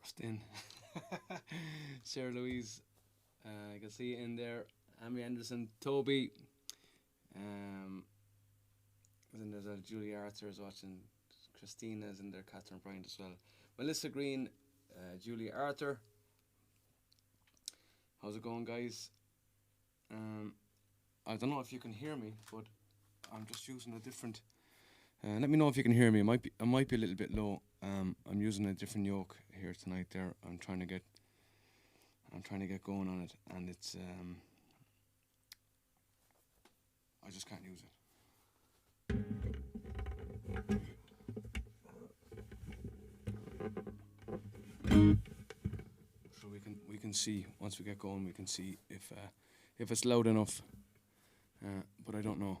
First in. Sarah Louise. I can see in there. Amy Anderson, Toby. And then there's Julie Arthur is watching. Christina's in there. Catherine Bryant as well. Melissa Green, Julie Arthur. How's it going, guys? I don't know if you can hear me, but I'm just using a different. Let me know if you can hear me. I might be a little bit low. I'm using a different yoke here tonight. There, I'm trying to get going on it, and it's I just can't use it. So we can see once we get going. We can see if it's loud enough. But I don't know.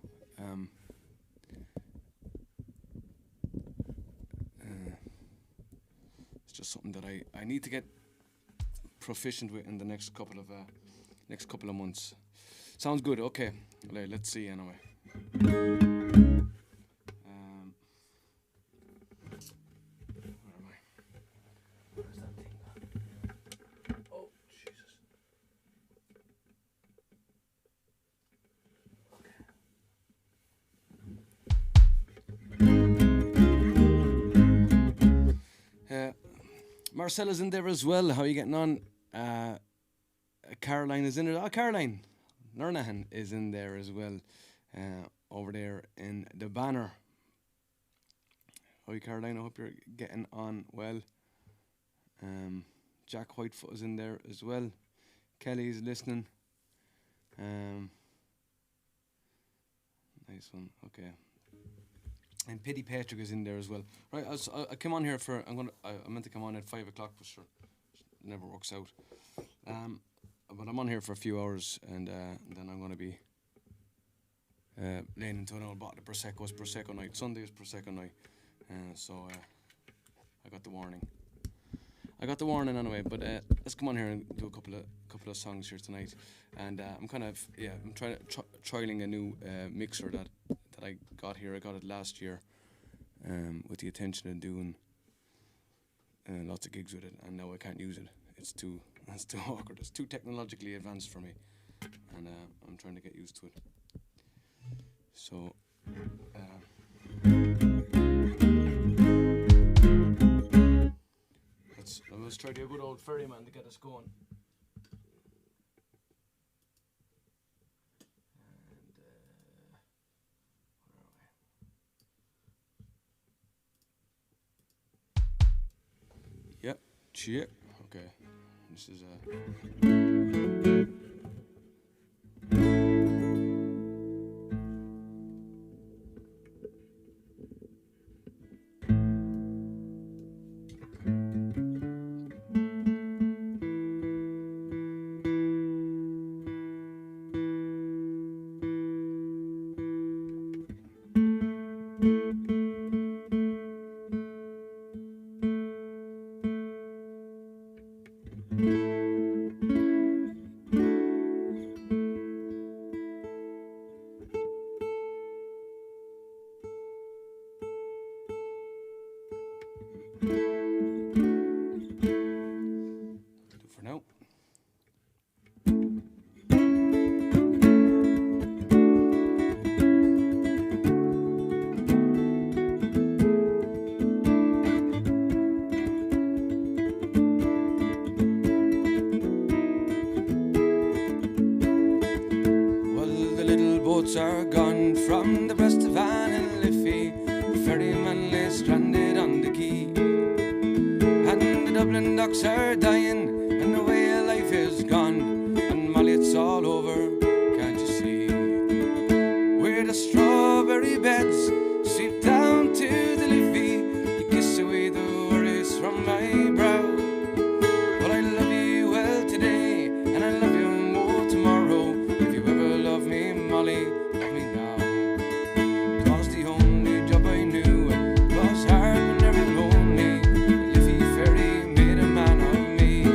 It's just something that I need to get proficient with in the next couple of months. Sounds good. Okay, let's see anyway. Where am I? Where's that thing gone? Oh Jesus! Okay. Marcella's in there as well. How are you getting on? Caroline is in there. Oh, Caroline Lernahan is in there as well. Over there in the banner. Hi, Caroline. I hope you're getting on well. Jack Whitefoot is in there as well. Kelly's listening. Nice one. Okay. And Pity Patrick is in there as well. Right, I came on here for. I meant to come on at 5 o'clock, but sure, it never works out. But I'm on here for a few hours, and then I'm going to be laying into an old bottle of Prosecco. It's Prosecco night. Sunday is Prosecco night, so I got the warning. Anyway. But let's come on here and do a couple of songs here tonight. And I'm trialing a new mixer that I got here. I got it last year, with the intention of doing lots of gigs with it, and now I can't use it. It's too awkward. It's too technologically advanced for me, and I'm trying to get used to it. So, let's try to do a good old Ferryman to get us going. Yep, cheer. Okay, this is are gone from the breast of Anne and Liffey. The ferryman lay stranded on the quay, and the Dublin docks are dying, and the way of life is gone. And Molly, it's all over, can't you see? Where the strawberry beds sweep down to the Liffey, you kiss away the worries from my brow. But I love you well today, and I love you more tomorrow. If you ever love me, Molly, hard but never lonely. Liffey Ferry made a man of me.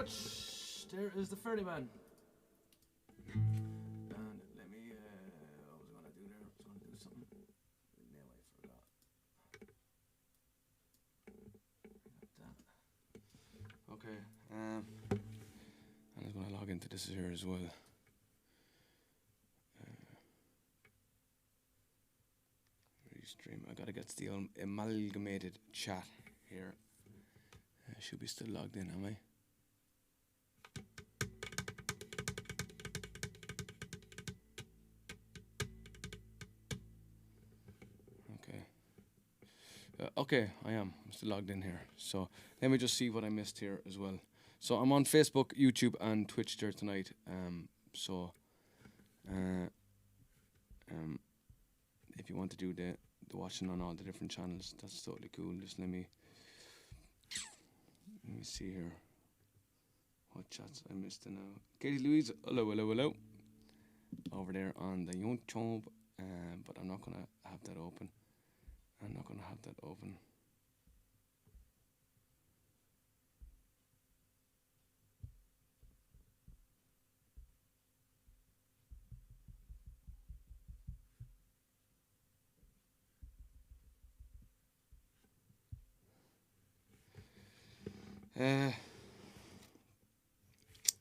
much. There is the Ferryman. And let me, what was I going to do there? I was going to do something. Now I forgot. That. Okay. And I'm going to log into this here as well. Restream. I got to get the amalgamated chat here. Should be still logged in, am I? Okay, I am. I'm still logged in here. So let me just see what I missed here as well. So I'm on Facebook, YouTube, and Twitch there tonight. If you want to do the watching on all the different channels, that's totally cool. Just let me see here. What chats I missed now? Katie Louise, hello, hello, hello. Over there on the YouTube, but I'm not gonna have that open. I'm not going to have that open.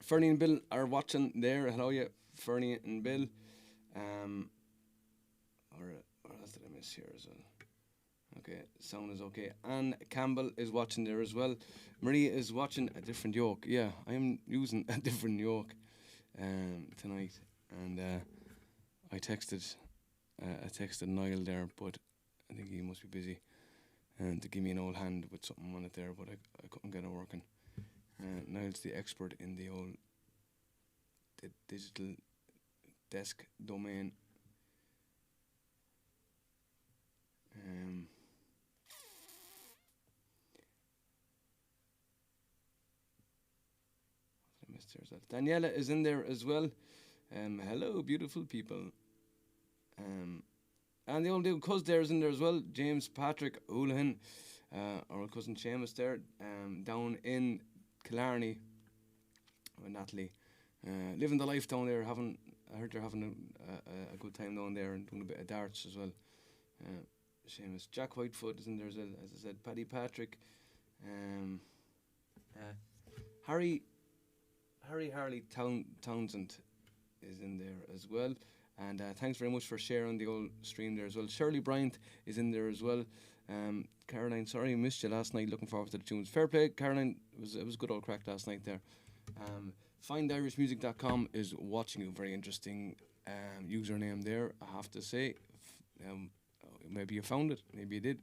Fernie and Bill are watching there. Hello, yeah, Fernie and Bill. What else did I miss here as well? Okay, sound is okay. Anne Campbell is watching there as well. Maria is watching a different yoke. Yeah, I am using a different yoke tonight. And I texted Niall there, but I think he must be busy. And to give me an old hand with something on it there, but I couldn't get it working. Niall's the expert in the old digital desk domain. Daniela is in there as well. Hello, beautiful people. And the old cousin there is in there as well. James Patrick Houlihan, our cousin Seamus there, down in Killarney with Natalie. Living the life down there. I heard they're having a good time down there and doing a bit of darts as well. Seamus. Jack Whitefoot is in there as well, as I said. Paddy Patrick. Harry Townsend is in there as well. And thanks very much for sharing the old stream there as well. Shirley Bryant is in there as well. Caroline, sorry I missed you last night. Looking forward to the tunes. Fair play, Caroline. It was good old crack last night there. FindIrishMusic.com is watching you. Very interesting username there, I have to say. Maybe you found it. Maybe you did.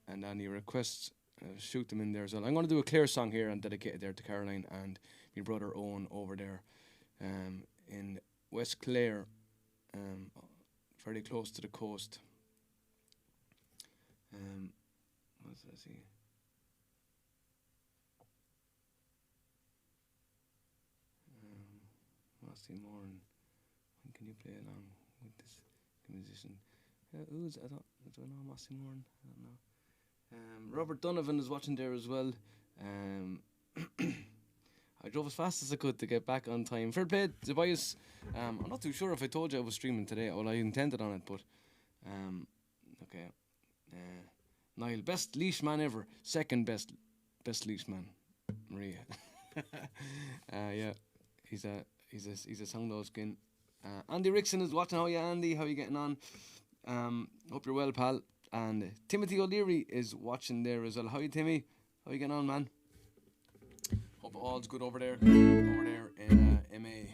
And any requests, shoot them in there as well. I'm going to do a Clare song here and dedicate it there to Caroline and my brother Owen over there in West Clare, very close to the coast. What did I see? Mossy Moran. When can you play along with this musician? I don't know Mossy Moran. I don't know. Robert Donovan is watching there as well. I drove as fast as I could to get back on time. Fair play, Tobias. I'm not too sure if I told you I was streaming today. Well, I intended on it, but okay. Niall, best leash man ever. Second best leash man, Maria. Yeah, he's a sound old skin. Andy Rickson is watching. How are you, Andy? How are you getting on? Hope you're well, pal. And Timothy O'Leary is watching there as well. How are you, Timmy? How are you getting on, man? Hope all's good over there in MA.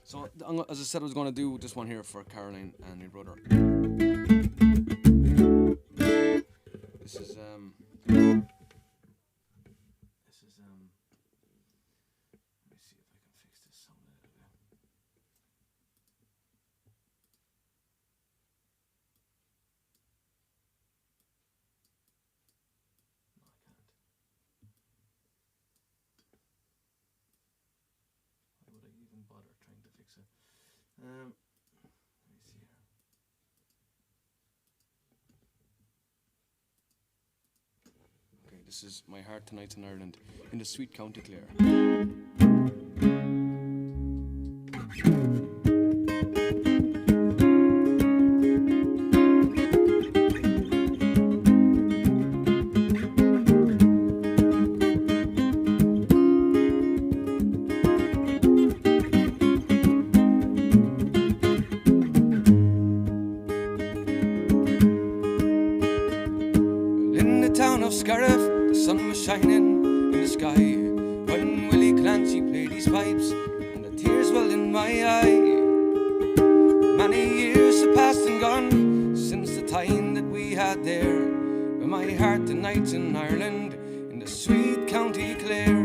So, as I said, I was going to do this one here for Caroline and my brother. This is let me see if I can fix this sound a little bit. No, I can't. Why would I even bother trying to fix it? Let me see here. Okay, This is My Heart Tonight's in Ireland, in the sweet County Clare. The sun was shining in the sky when Willie Clancy played his pipes, and the tears welled in my eye. Many years have passed and gone since the time that we had there, but my heart tonight's in Ireland, in the sweet County Clare.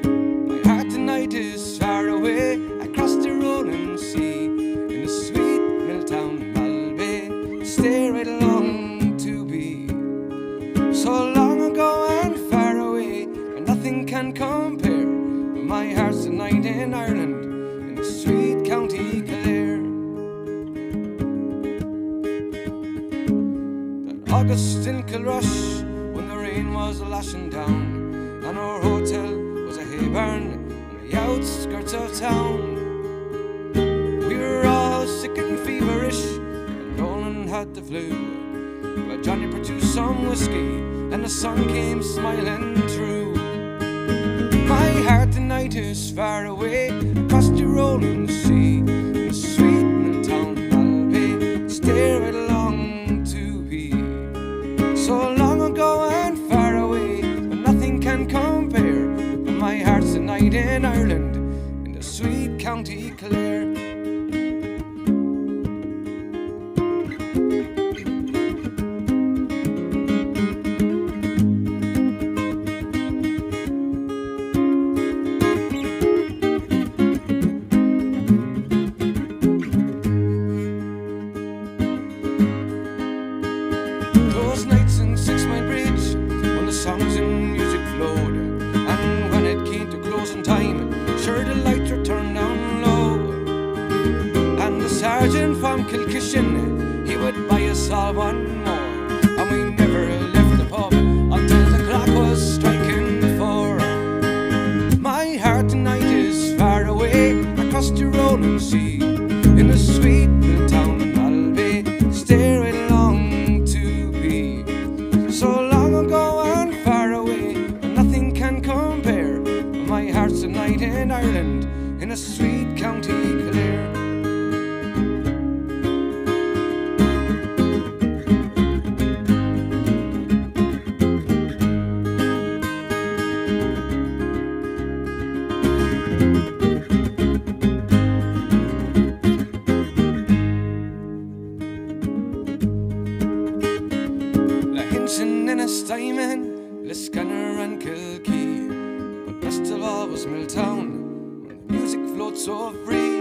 My heart tonight is far away across the rolling sea, in the sweet mill town Malbay, stay right along to be. So long ago and far away, and nothing can compare. But my heart's tonight in Ireland, in the sweet County Clare. That August in Kilrush, when the rain was lashing down, and our hotel was a hay barn on the outskirts of town. We were all sick and feverish, and Roland had the flu. But Johnny produced some whiskey, and the sun came smiling through. My heart tonight is far away across the rolling sea, in the sweet mill town Malbay, stay right along to be. So long ago and far away, but nothing can compare. But my heart's tonight in Ireland, in the sweet County Clare. He would buy us all one more, and we never left the pub until the clock was striking 4. My heart tonight is far away across the rolling sea, in the sweet mill town Malbay, stay right along to be. So long ago and far away, and nothing can compare. My heart's tonight in Ireland, in a sweet County Clare. Liscannor and Kilkee, but best of all was Milltown, when the music floats so free.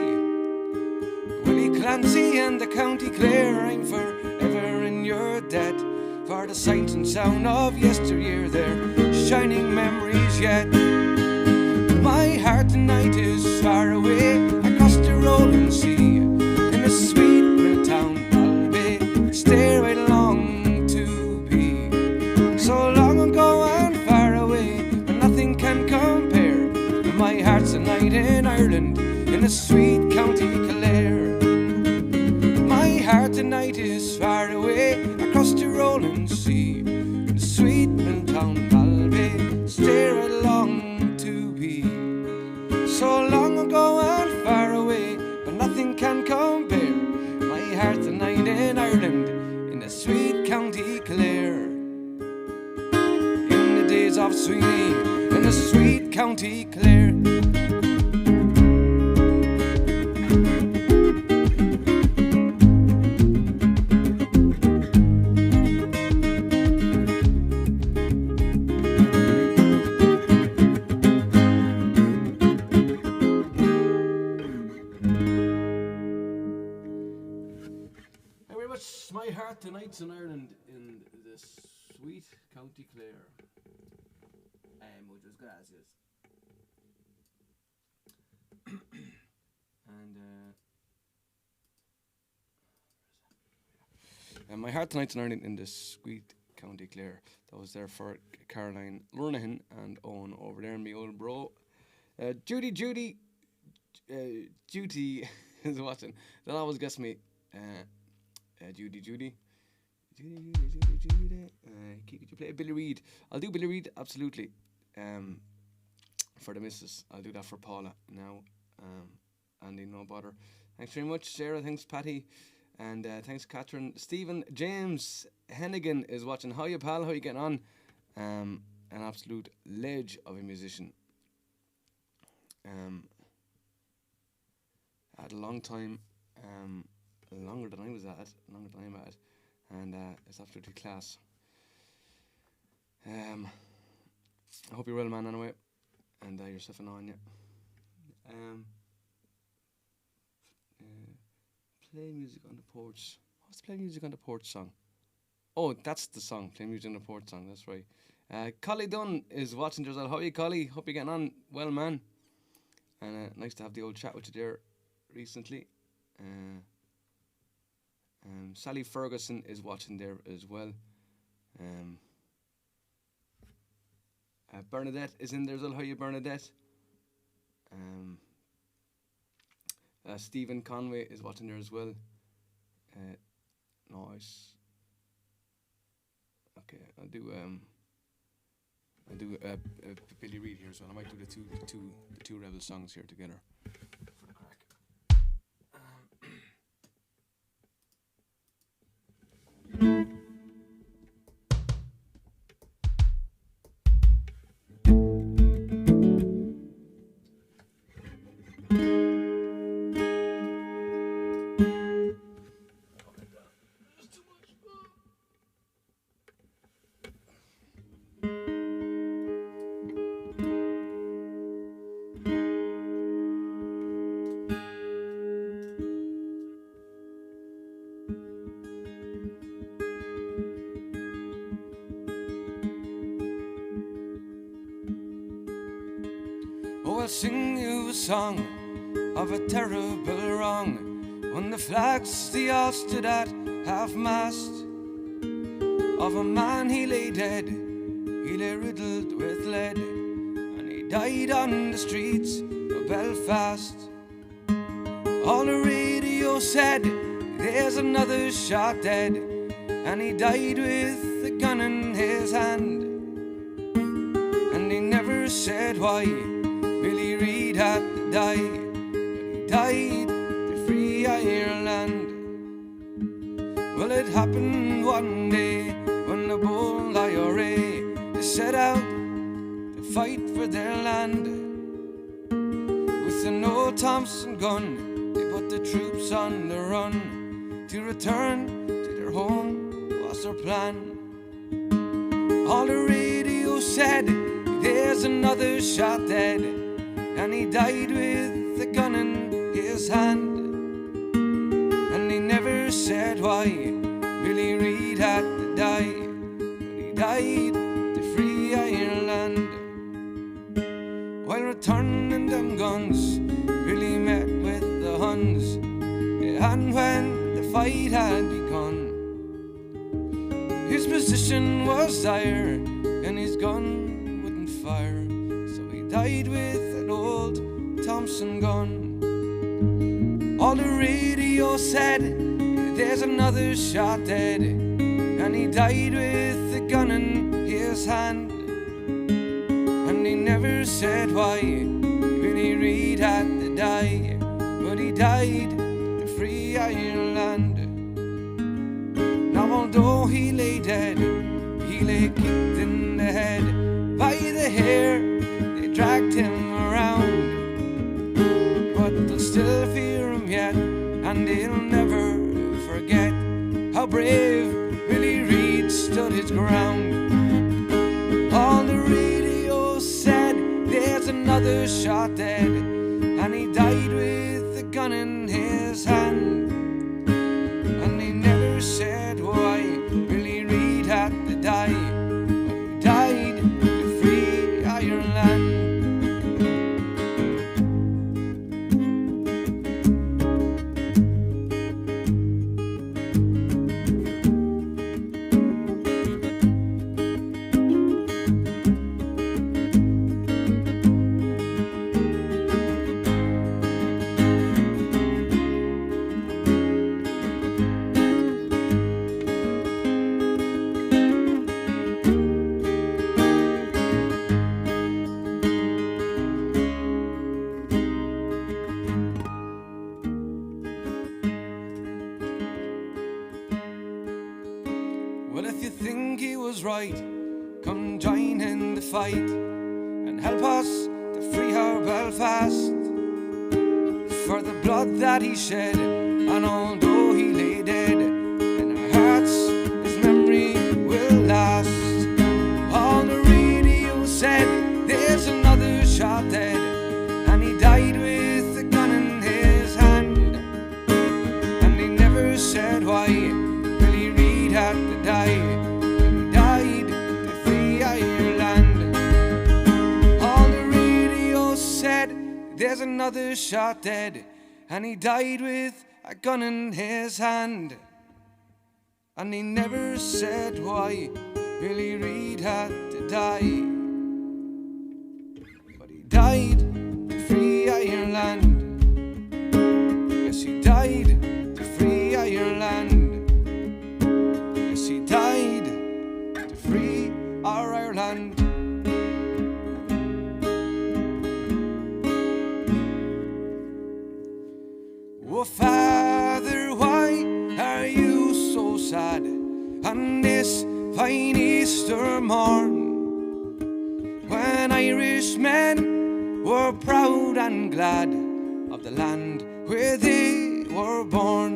Willie Clancy and the County Clare, I'm forever in your debt, for the sight and sound of yesteryear, their shining memories yet. My heart tonight is far away across the rolling sea, in the sweet Milltown Malbay, stay right along to be. So long ago and far away, but nothing can compare. But my heart's tonight in Ireland, in the sweet County Clare. My heart tonight is far away across the rolling sea, in the sweet mill town Malbay, stay right along to be. So long ago and far away, but nothing can compare. My heart tonight in Ireland, in the sweet County Clare. Of Sweeney, in the sweet County Clare. Thank you very much. My heart tonight's in Ireland, in the sweet County Clare. Muchas gracias. And my heart tonight's in Ireland, in the sweet County Clare. That was there for Caroline Lurnahan and Owen over there, me old bro. Judy is watching. They'll always guess me. Judy. Could you play Billy Reid? I'll do Billy Reid, absolutely. For the missus, I'll do that for Paula now. Andy, no bother. Thanks very much, Sarah. Thanks, Patty. And thanks, Catherine. Stephen James Hennigan is watching. How you, pal? How you getting on? An absolute ledge of a musician. Had a long time, longer than I was at, and it's absolutely class. I hope you're well, man, anyway, and you're sipping on, yeah. Play music on the porch. What's Play Music on the Porch song? Oh, that's the song, Play Music on the Porch song, that's right. Collie Dunn is watching as well. How are you, Collie? Hope you're getting on well, man. And nice to have the old chat with you there recently. Sally Ferguson is watching there as well. Bernadette is in there as well. How are you, Bernadette? Stephen Conway is watching there as well. Nice. Okay, I'll do Billy Reid here as well. I might do the two Rebel songs here together for the crack. I'll sing you a song of a terrible wrong, when the flags they all stood at half-mast, of a man he lay dead, he lay riddled with lead, and he died on the streets of Belfast. All the radio said, there's another shot dead, and he died with a gun in his hand, and he never said why Billy Reid had to die, but he died to free Ireland. Well, it happened one day when the bold IRA they set out to fight for their land. With an old Thompson gun, they put the troops on the run. To return to their home was their plan. All the radio said, there's another shot dead, and he died with a gun in his hand. And he never said why Billy Reid had to die, but he died to free Ireland. While returning them guns, Billy met with the Huns, and when the fight had begun, his position was dire, and his gun wouldn't fire, so he died with an old Thompson gun. All the radio said, there's another shot dead, and he died with a gun in his hand. And he never said why Billy Reid had to die, but he died to free Ireland. Now although he lay dead, he lay kicked in the head by the hair, they dragged him around. But they'll still fear him yet, and they'll never forget how brave Billy Reid stood his ground. All the radio said, there's another shot dead, and he died with a gun in his hand. And he never said why Billy Reid had to die, but he died to free Ireland. think he was right. Come join in the fight and help us to free our Belfast. For the blood that he shed, and although he lay dead, in our hearts his memory will last. On the radio said, there's another shot dead, and he died with a gun in his hand. And he never said why Billy Reid had to die, and he died to free Ireland. On the radio said, there's another shot dead, and he died with a gun in his hand. And he never said why Billy Reid had to die, but he died to free Ireland. Yes, he died to free Ireland. Yes, he died to free our Ireland. Oh, Father, why are you so sad on this fine Easter morn, when Irishmen were proud and glad of the land where they were born?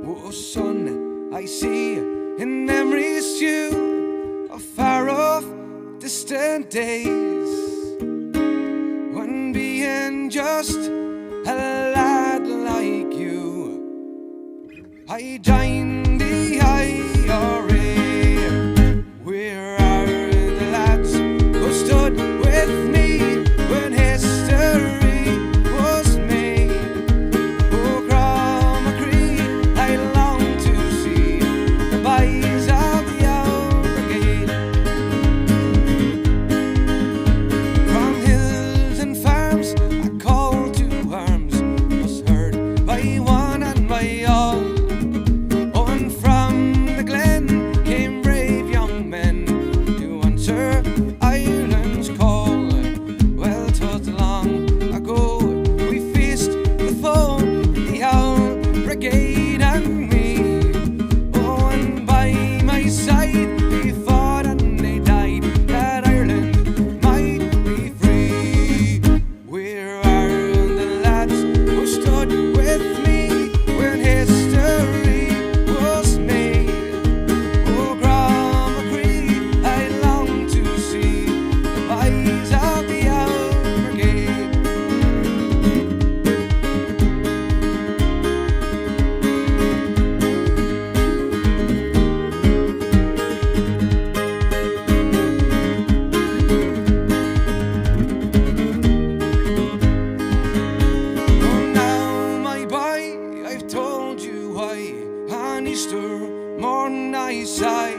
Oh, son, I see in memories you of far-off distant days, when being just a lad like you, I joined the IRA. Where are the lads who stood with me when history was made? Oh, Cromarcree, I long to see the boys of the old brigade. From hills and farms a call to arms was heard by one and by all. Oh, and from the glen came brave young men to answer Ireland's call. Well, 'twas long ago we faced the foe, the old brigade and me. Oh, and by my side they fought and they died, that Ireland might be free. Where are the lads who stood with me when history was made? Oh, Cromarcree, I long to see the boys of the old brigade. Oh, now, my boy, I've told you why on Easter morn I sigh,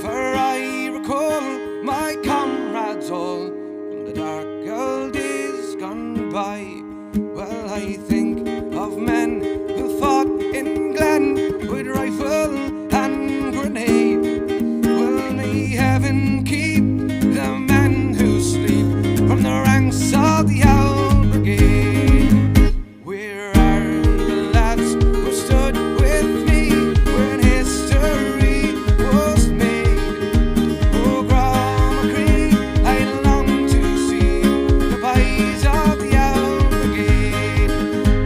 for I recall my comrades all from the dark old days gone by. Well, I think of men who fought in Glen with rifle and grenade. Well, may heaven keep the men who sleep from the ranks of the old brigade. Where are the lads who stood with me when history was made? Oh, Cromarcree, I long to see the boys of the old brigade.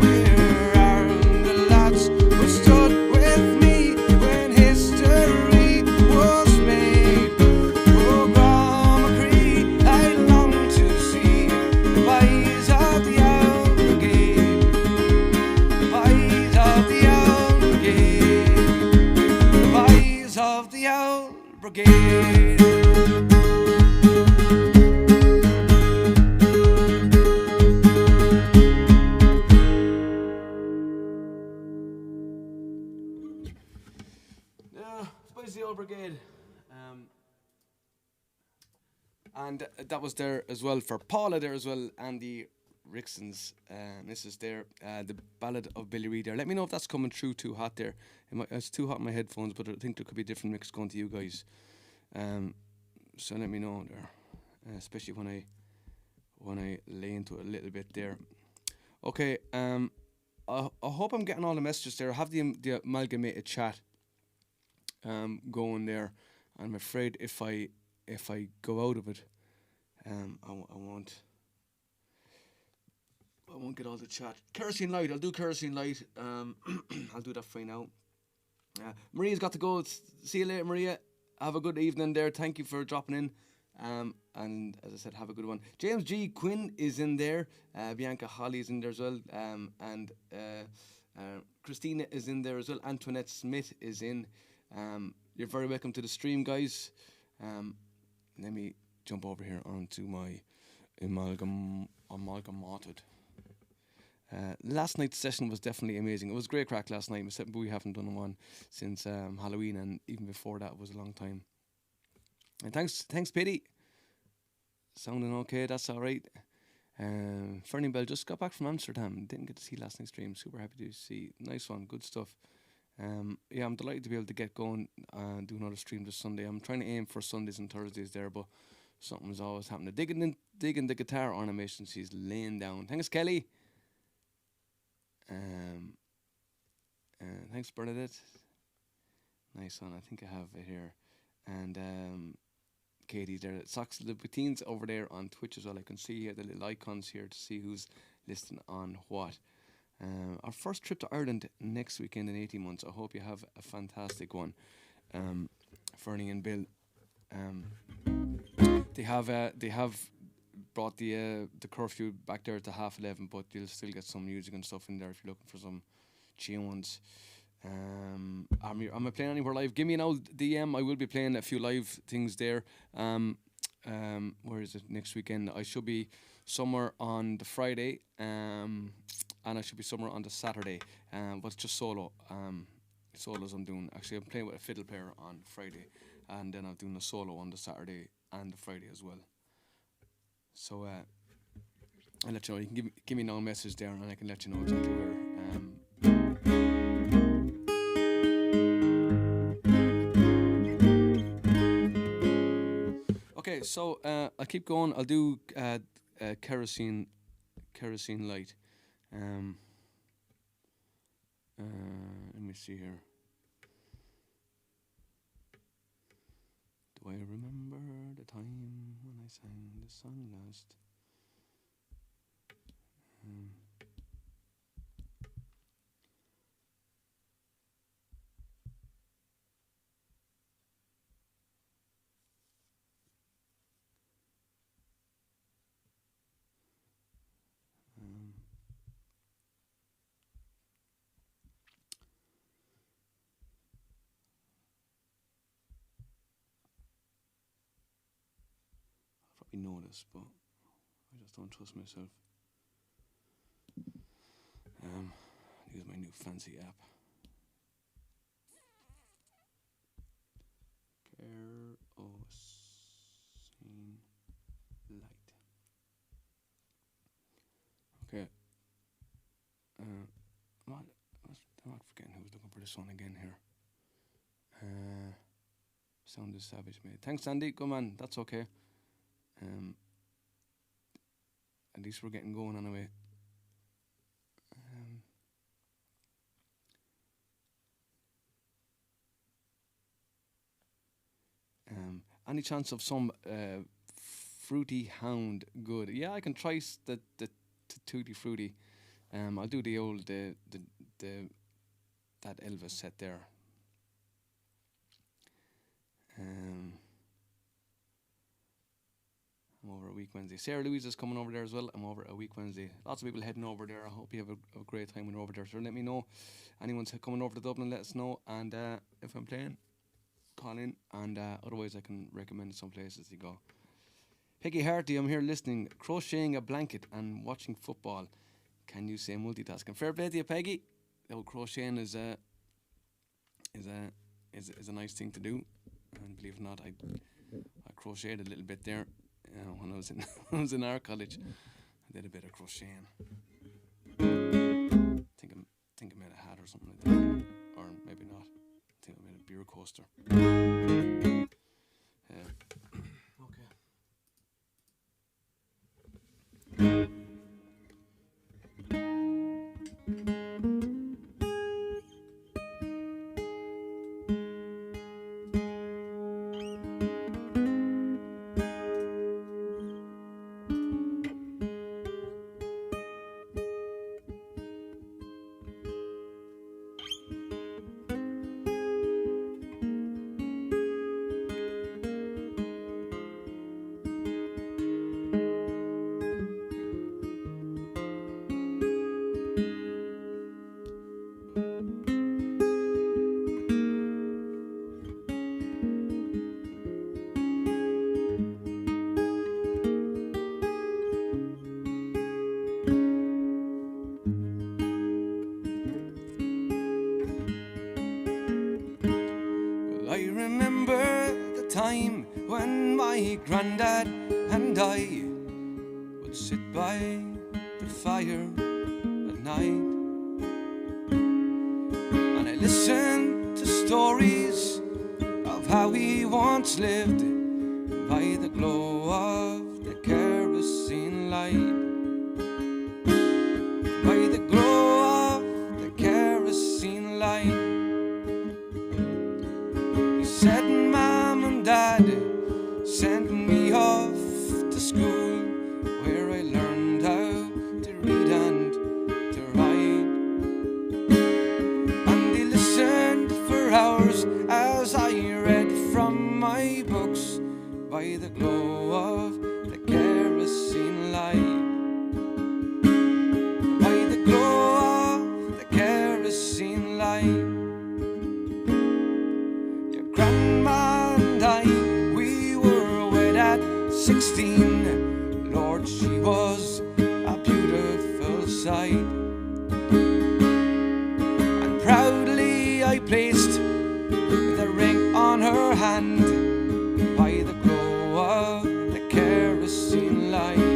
Where are the lads who stood with me when history was made? Oh, Cromarcree, I long to see the boys of the old brigade. The boys of the old brigade. The boys of the old brigade. Yeah, Boys of the Old Brigade. And that was there as well for Paula there as well, and the Rixons. This is there, the Ballad of Billy Reid there. Let me know if that's coming through too hot there. It's too hot in my headphones, but I think there could be a different mix going to you guys. So let me know there, especially when I lay into it a little bit there. Okay, I hope I'm getting all the messages there. I have the amalgamated chat going there. I'm afraid if I go out of it, I won't get all the chat. Kerosene Light, I'll do Kerosene Light. I'll do that for you now. Maria's got to go. See you later, Maria. Have a good evening there. Thank you for dropping in. And as I said, have a good one. James G. Quinn is in there. Bianca Holly is in there as well. And Christina is in there as well. Antoinette Smith is in. You're very welcome to the stream, guys. Let me jump over here onto my amalgamated. Last night's session was definitely amazing. It was great crack last night. We haven't done one since Halloween, and even before that was a long time. And thanks, Pity. Sounding okay, that's all right. Fernie Bell just got back from Amsterdam. Didn't get to see last night's stream. Super happy to see. Nice one, good stuff. Yeah, I'm delighted to be able to get going and do another stream this Sunday. I'm trying to aim for Sundays and Thursdays there, but something's always happening. Digging the guitar ornament she's laying down. Thanks, Kelly. Thanks, Bernadette. Nice one. I think I have it here. And Katie's there. Socks Libertines over there on Twitch as well. I can see here the little icons here to see who's listening on what. Our first trip to Ireland next weekend in 18 months. I hope you have a fantastic one. Fernie and Bill. They have brought the curfew back there to 11:30, but you'll still get some music and stuff in there if you're looking for some tunes. Am I playing anywhere live? Give me an old DM. I will be playing a few live things there. Where is it next weekend? I should be somewhere on the Friday, and I should be somewhere on the Saturday. But it's just solo. Solos I'm doing. Actually, I'm playing with a fiddle player on Friday, and then I'm doing a solo on the Saturday and the Friday as well. So I'll let you know. You can give me no message there, and I can let you know exactly where. Okay, so I'll keep going. I'll do kerosene light. Let me see here. Do I remember the time when I sang the song last? I know this, but I just don't trust myself. Use my new fancy app. Kerosene Light. Okay. I'm not forgetting who's looking for this one again here. Sound is savage, mate. Thanks, Andy. Good man. That's okay. At least we're getting going anyway. Any chance of some fruity hound good? Yeah, I can try the tutti fruity. I'll do the old that Elvis set there. I'm over a week Wednesday. Sarah Louise is coming over there as well. I'm over a week Wednesday. Lots of people heading over there. I hope you have a great time when you're over there. So let me know. Anyone's coming over to Dublin, let us know. And if I'm playing, call in. And otherwise I can recommend some places to go. Peggy Harty, I'm here listening. Crocheting a blanket and watching football. Can you say multitasking? Fair play to you, Peggy. Oh, crocheting is a nice thing to do. And believe it or not, I crocheted a little bit there. When I was in art college, I did a bit of crocheting. think I made a hat or something like that, or maybe not. I think I made a beer coaster. remember the time when my granddad and I would sit by the fire at night, and I listened to stories of how he once lived by the glow of the kerosene light. By the glow of the kerosene light. He said Mom and Dad sent me off to school, where I learned how to read and to write. And they listened for hours as I read from my books by the glow of the kerosene light. By the glow of the kerosene light. Your grandma and I, we were wed at 16. Lord, she was a beautiful sight. And proudly I placed the ring on her hand by the glow of the kerosene light.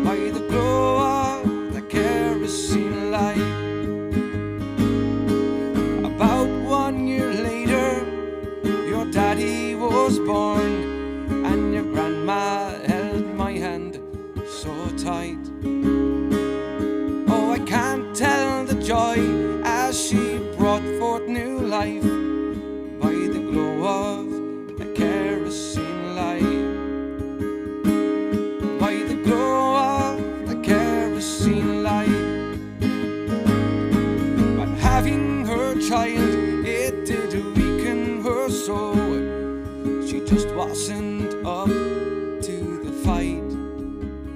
By the glow of the kerosene light. About 1 year later, your daddy was born, and your grandma held my hand so tight. Oh, I can't tell the joy as she brought forth new life by the glow of the kerosene light. By the glow of the kerosene light. But having her child, it did weaken her so. She just wasn't up to the fight.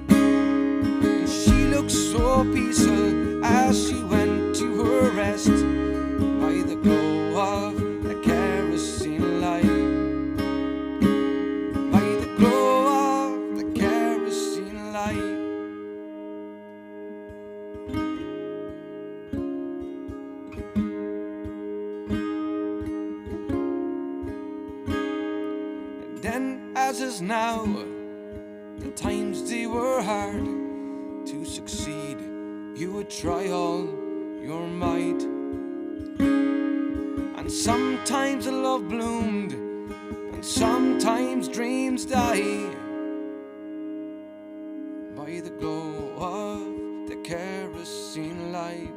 And she looked so peaceful as she went to her rest by the glow of the kerosene light. By the glow of the kerosene light. And then, as is now, the times they were hard. To succeed, you would try all your might. And sometimes love bloomed, and sometimes dreams die. By the glow of the kerosene light.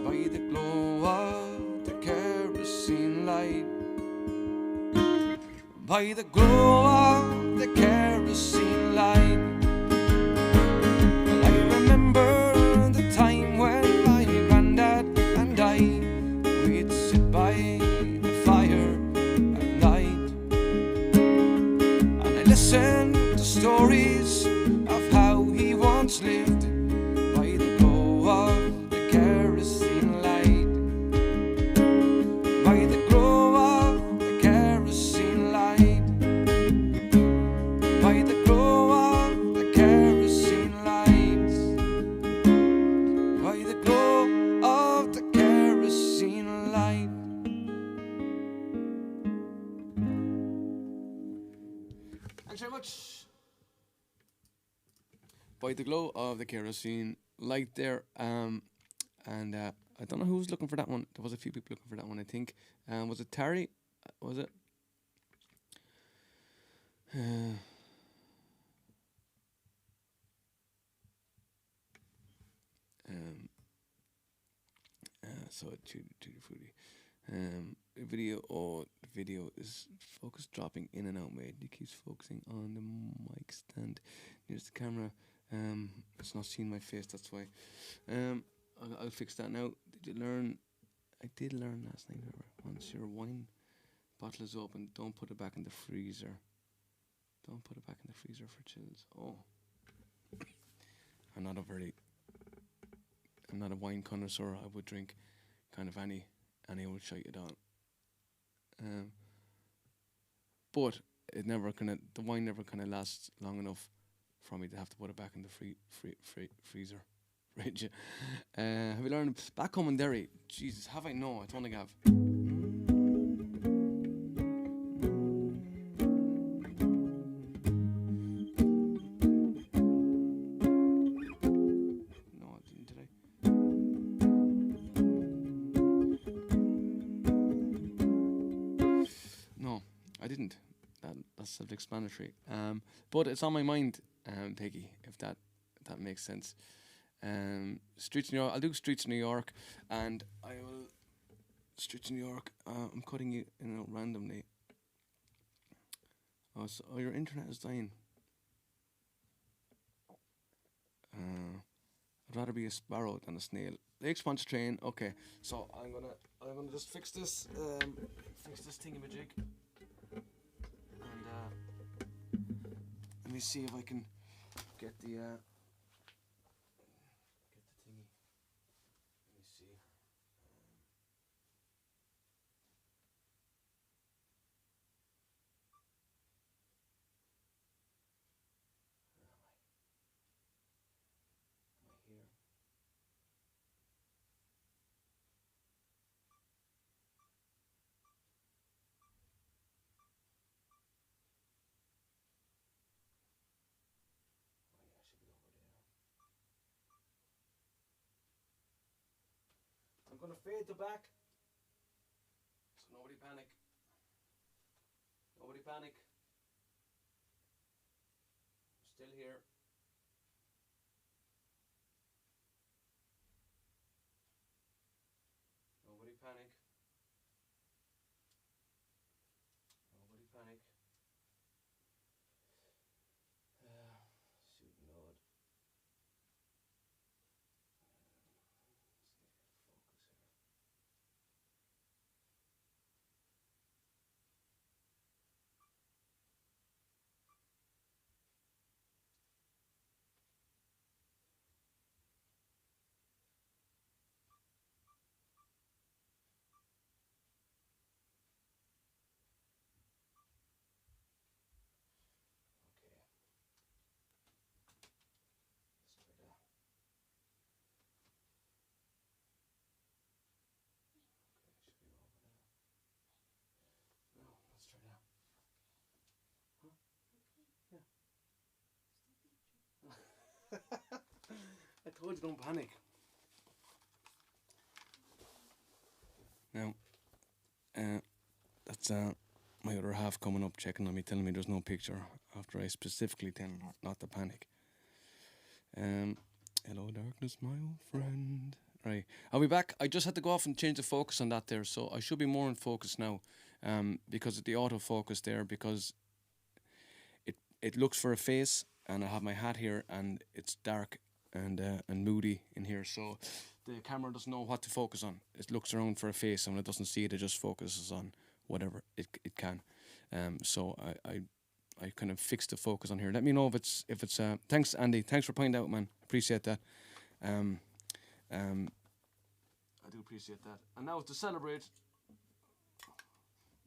By the glow of the kerosene light. By the glow of the kerosene light. Well, I remember the time when my granddad and I, we'd sit by the fire at night, and I listened to stories of how he once lived by the glow of the kerosene light. By the glow of the kerosene light. By the glow of the kerosene lights. By the glow of the kerosene light. Thanks very much. By the glow of the kerosene light there. And I don't know who was looking for that one. There was a few people looking for that one, I think. Was it Terry? Was it? So Tutti Frutti. Video is focus dropping in and out, mate. It keeps focusing on the mic stand near the camera. It's not seeing my face, that's why. I'll fix that now. Did you learn? I did learn last night. Once your wine bottle is open, don't put it back in the freezer. Don't put it back in the freezer for chills. Oh, I'm not a wine connoisseur. I would drink kind of any old shite at all. But the wine never kind of lasts long enough for me to have to put it back in the freezer. Reid. Have you learned back home in Derry? Jesus, have I? No, I don't think I have. No, I didn't today. No, I didn't. That's self-explanatory. But it's on my mind, Peggy, if that makes sense. Streets New York. I'll do Streets New York, and I will Streets New York. I'm cutting you randomly. Oh, your internet is dying. I'd rather be a sparrow than a snail. Lakes Pontchartrain. Okay, so I'm gonna just fix this thingamajig, and let me see if I can get the thingy. Let me see. Where am I? Am I here? Oh yeah, I should be over there. I'm gonna fade to black, so nobody panic. Nobody panic. I'm still here. Nobody panic. Nobody panic. Shoot nod. Focus here. Okay. Let's try that. Okay, should be over there. No, let's try that. Huh? Yeah. I told you don't panic. Now, that's my other half coming up, checking on me, telling me there's no picture after I specifically tell her not to panic. Hello darkness, my old friend. Right, I'll be back. I just had to go off and change the focus on that there, so I should be more in focus now, because of the autofocus there, because it looks for a face, and I have my hat here, and it's dark and moody in here, so the camera doesn't know what to focus on. It looks around for a face, and when it doesn't see it, it just focuses on whatever it can. So I kind of fixed the focus on here. Let me know if it's thanks Andy, thanks for pointing out, man. Appreciate that. I do appreciate that. And now to celebrate,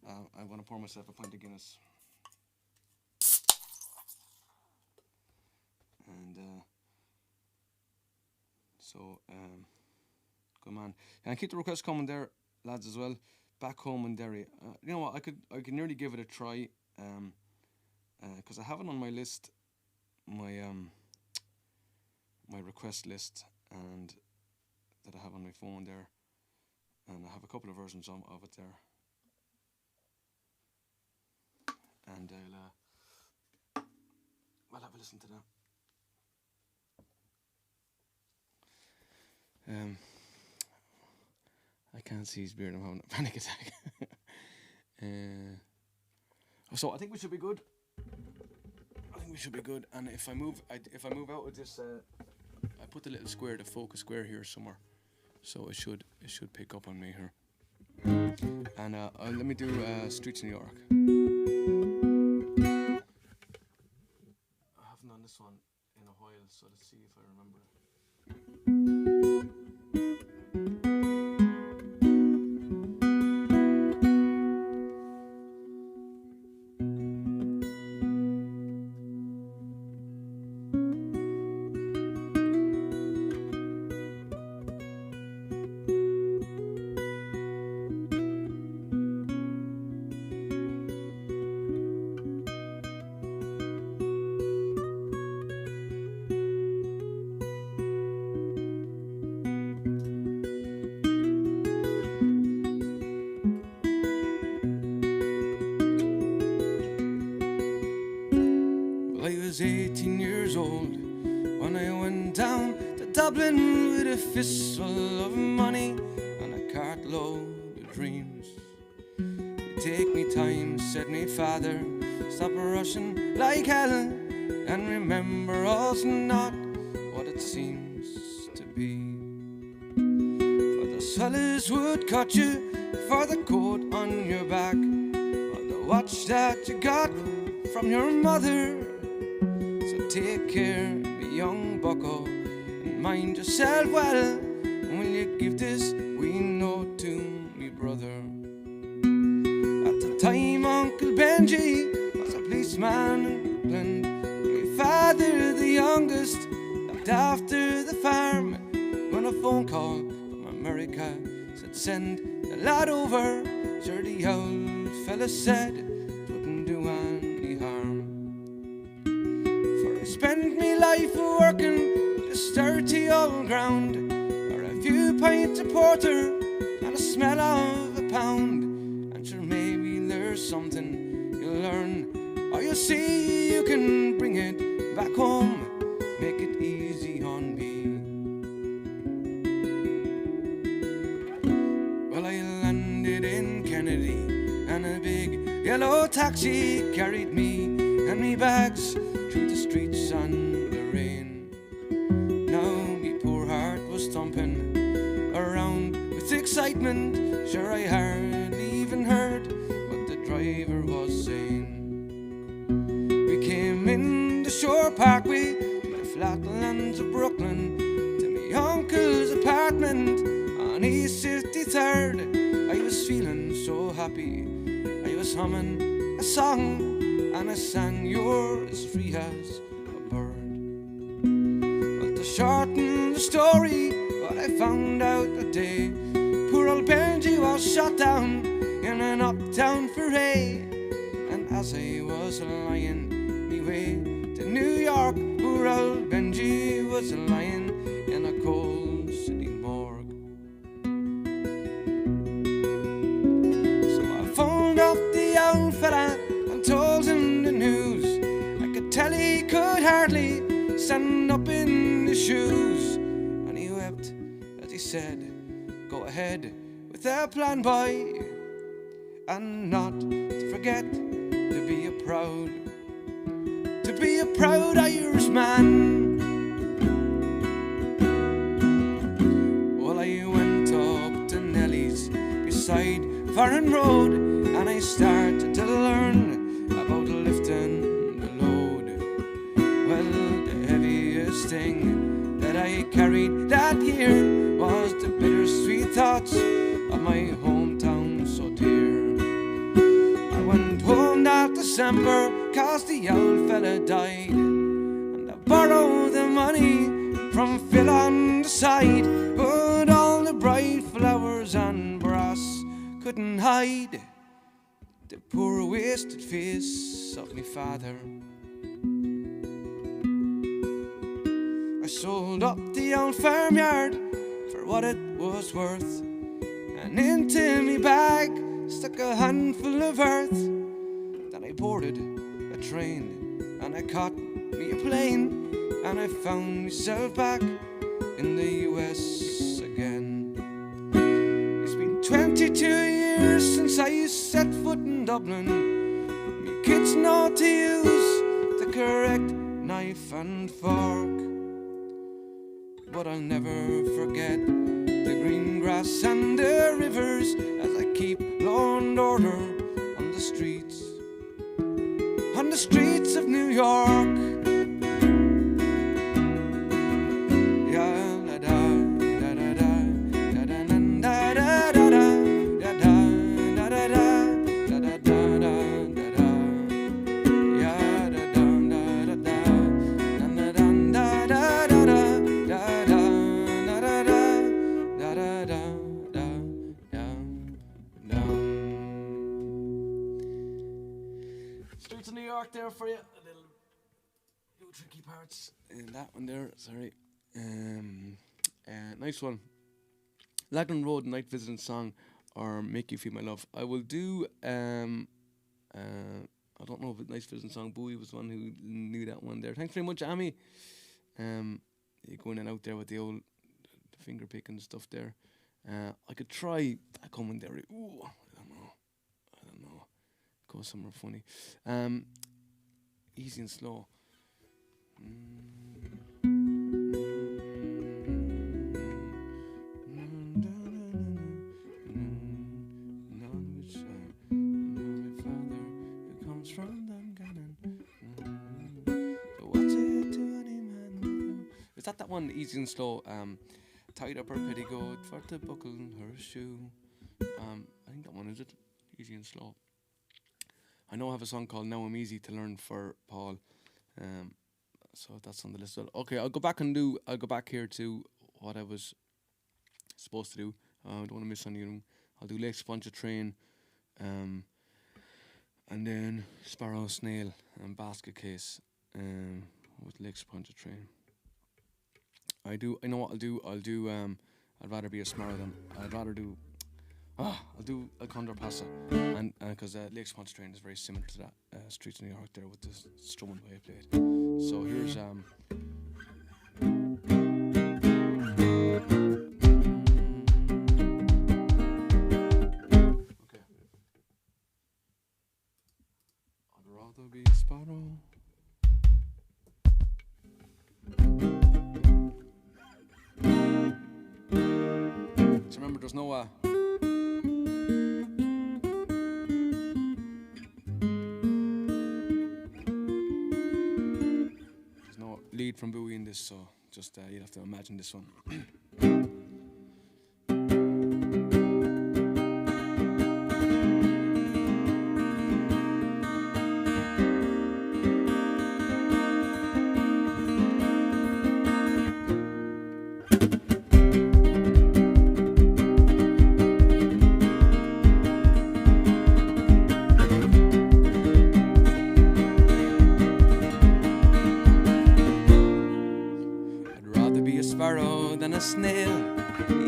I want to pour myself a pint of Guinness. And so good man. And keep the requests coming there, lads, as well. Back home in Derry. You know what? I could nearly give it a try. Because I have it on my list, my request list, and that I have on my phone there, and I have a couple of versions of it there, and I'll have a listen to that. I can't see his beard. I'm having a panic attack. So I think we should be good. And if I move out of this, I put the little square, the focus square here somewhere, so it should pick up on me here. And let me do Streets New York. I haven't done this one in a while, so let's see if I remember it. was 18 years old when I went down to Dublin with a fistful of money and a cartload of dreams. You take me time, said me father, stop rushing like hell and remember all's not what it seems to be. For the swellers would cut you for the coat on your back or the watch that you got from your mother. So take care, me young bucko, and mind yourself well. And will you give this wee note to me brother? At the time Uncle Benji was a policeman in England. My father, the youngest, looked after the farm. When a phone call from America said send the lad over, sure the old fella said it wouldn't do any harm. For I spent me life working this dirty old ground for a few pints of porter and a smell of a pound. And sure maybe there's something you'll learn, or you'll see you can bring it back home, make it easy on me. Well, I landed in Kennedy and a big yellow taxi carried me and me bags through the streets and the rain. Now me poor heart was thumping around with excitement. Sure I hardly even heard what the driver was saying. We came in the Shore Parkway to the flatlands of Brooklyn, to me uncle's apartment on East 53rd. I was feeling so happy, I was humming a song, and I sang "You're as free as a bird." But to shorten the story, what I found out that day, poor old Benji was shot down in an uptown foray. And as I was lying me way to New York, poor old Benji was lying in a cold city morgue. So I phoned up the old fella and told him the news. I could tell he could hardly stand up in his shoes. And he wept as he said, go ahead with their plan, boy, and not to forget to be a proud Irishman. Well, I went up to Nellie's beside Ferryman Road, and I started to learn about lifting the load. Well, the heaviest thing that I carried that year was the bittersweet thoughts of my hometown so dear. I went home that December 'cause the old fella died, and I borrowed the money from Phil on the side, but all the bright flowers and brass couldn't hide the poor wasted face of me father. I sold up the old farmyard for what it was worth, and into me bag stuck a handful of earth. Then I boarded a train and I caught me a plane, and I found myself back in the US again. It's been 22 years since I set foot in Dublin. Me kids know to use the correct knife and fork, but I'll never forget the green grass and the rivers as I keep law and order on the streets of New York. Streets of New York there for you. A little few tricky parts in that one there. Sorry. Nice one. Raglan Road Night Visiting Song or Make You Feel My Love. I will do I don't know if it's Nice Fizzing Song. Bowie was one who knew that one there. Thanks very much, Amy. You're going in and out there with the old finger picking stuff there. I could try coming there. Ooh, I don't know. Go somewhere funny. Easy and slow. Is that one, easy and slow? Tied up her petticoat for to buckle her shoe. I think that one is it. Easy and slow. I know I have a song called Now I'm Easy to learn for Paul. So that's on the list as well. Okay, I'll go back here to what I was supposed to do. I don't want to miss anything. I'll do Lakes Pontchartrain, and then Sparrow, Snail, and Basket Case with Lakes Pontchartrain. I know what I'll do. I'd rather be a Sparrow than I'd rather do. I'll do a Condor Passes, and because Lakes Pontchartrain is very similar to that Streets of New York there with the strumming way I played. So here's okay. I'd rather be a Sparrow. So remember, there's no lead from Bowie in this, so just you'll have to imagine this one. Than a snail,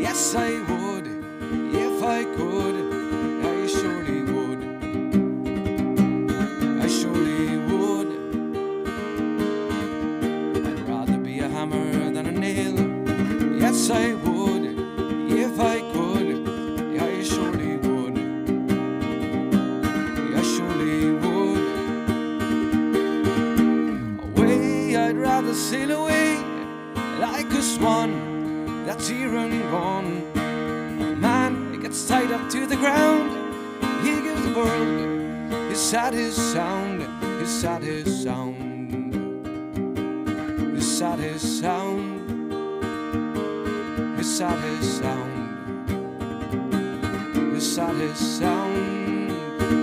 yes I would, if I could, I surely would, I surely would. I'd rather be a hammer than a nail, yes I would, if I could, I surely would, I surely would. Away, I'd rather sail away like a swan that's here and gone. A man, he gets tied up to the ground. He gives the world his saddest sound, his saddest sound, his saddest sound, his saddest sound, his saddest sound.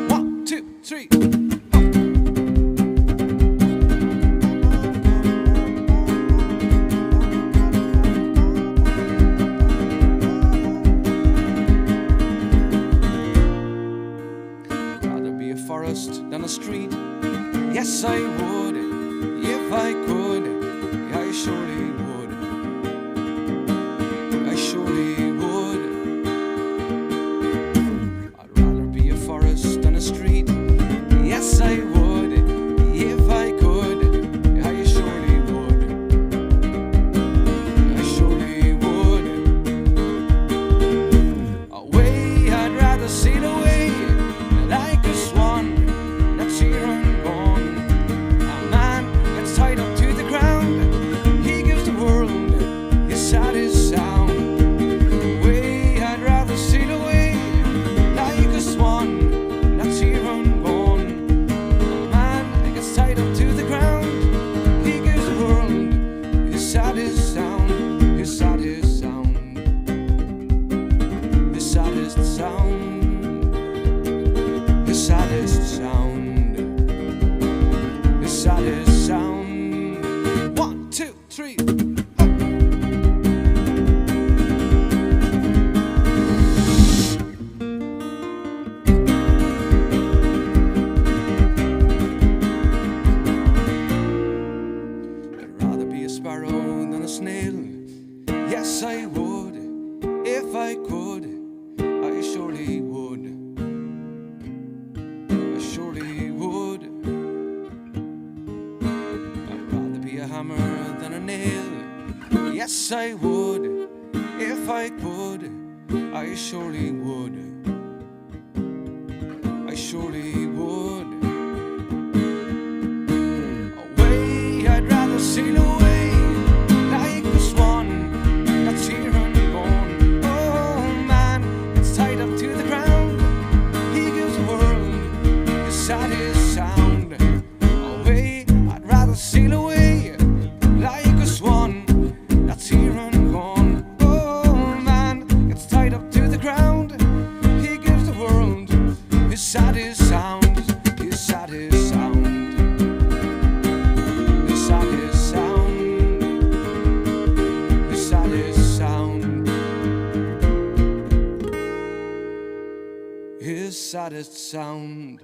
1, 2, 3. Down the street, yes I would, if I could, I surely would, I surely would. I'd rather be a forest than a street, yes I would, if I could, I surely would, I surely would. Away, I'd rather sail away like a swan that's here and gone. A man gets tied up to the ground. He gives the world his saddest sound. Away, I'd rather sail away like a swan that's here and gone. A man gets tied up to the ground. He gives the world his saddest sound, his saddest sound, his saddest sound, his saddest sound, his saddest sound. 1, 2, 3. I'd rather be a sparrow than a snail. Yes, I would, if I could, I surely would, I surely yes I would. If I could, I surely would. I surely would. Away, I'd rather sail away like the swan that's here and gone. Oh man, it's tied up to the ground. He gives the world his saddest sound. Away, I'd rather sail away like a swan that's here and gone. Oh man, it's tied up to the ground. He gives the world his saddest sound. His saddest sound. His saddest sound. His saddest sound. His saddest sound.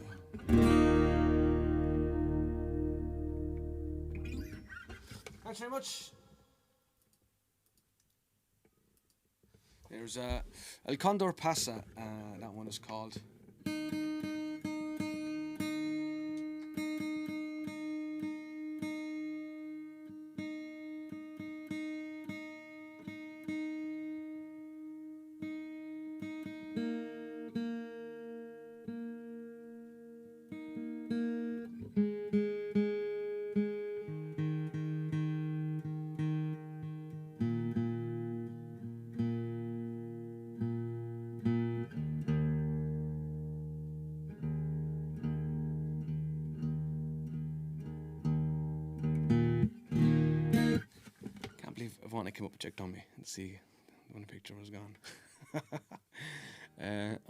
Thanks very much. There's El Condor Passes, that one is called. Ivana came up and checked on me and see when the picture was gone.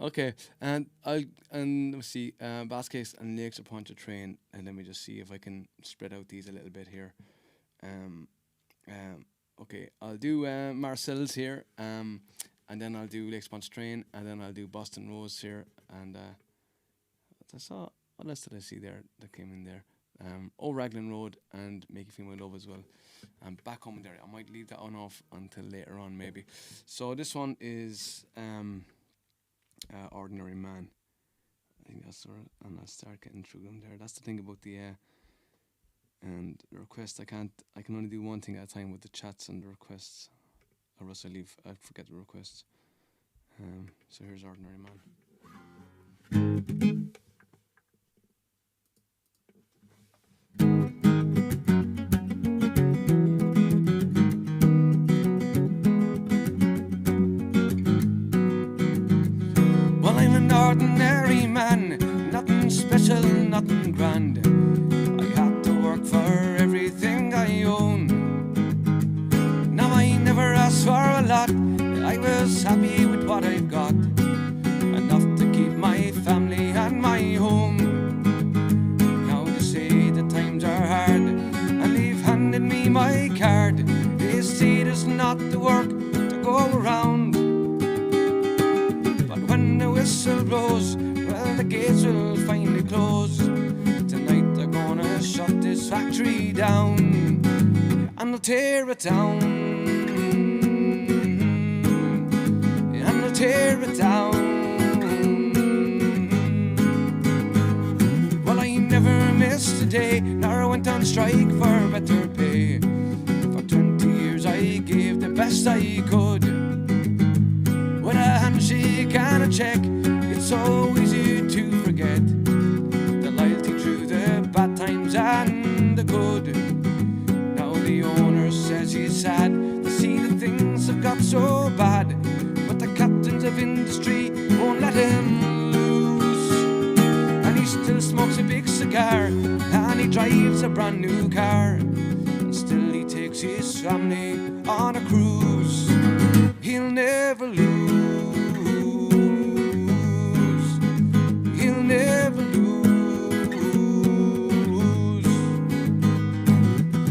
Okay, and let me see, Basques and Lakes of Pontchartrain, and let me just see if I can spread out these a little bit here. Okay, I'll do Marcel's here, and then I'll do Lakes of Pontchartrain, and then I'll do Boston Rose here, and what else did I see there that came in there? Raglan Road and Make You Feel My Love as well. And Back Home there, I might leave that one off until later on maybe. So this one is Ordinary Man. I think that's where, and I'll start getting through them there. That's the thing about the and the request. I can only do one thing at a time with the chats and the requests, or else I forget the requests. So here's Ordinary Man. Ordinary man, nothing special, nothing grand. I had to work for everything I own. Now I never asked for a lot, I was happy with what I got. Enough to keep my family and my home. Now they say the times are hard, and they've handed me my card. They say there's not the work to go around. When the whistle blows, well, the gates will finally close. Tonight they're gonna shut this factory down, and they'll tear it down, and they'll tear it down. Well, I never missed a day, nor went on strike for better pay. For 20 years I gave the best I could. With a handshake and a check, it's so easy to forget the loyalty through the bad times and the good. Now the owner says he's sad to see the things have got so bad, but the captains of industry won't let him loose. And he still smokes a big cigar, and he drives a brand new car, and still he takes his family on a cruise. He'll never lose. He'll never lose.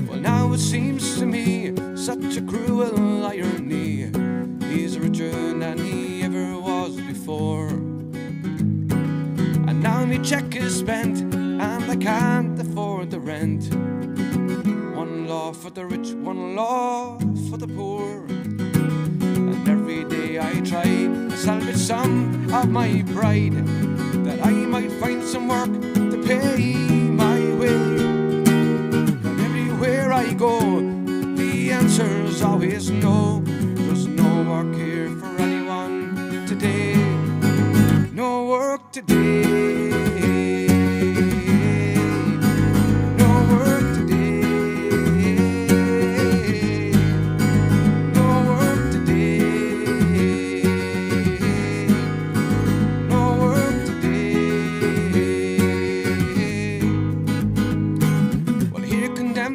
Well, now it seems to me such a cruel irony. He's richer than he ever was before, and now my check is spent, and I can't afford the rent. One law for the rich, one law for the poor. Every day I try to salvage some of my pride, that I might find some work to pay my way. But everywhere I go, the answer's always no.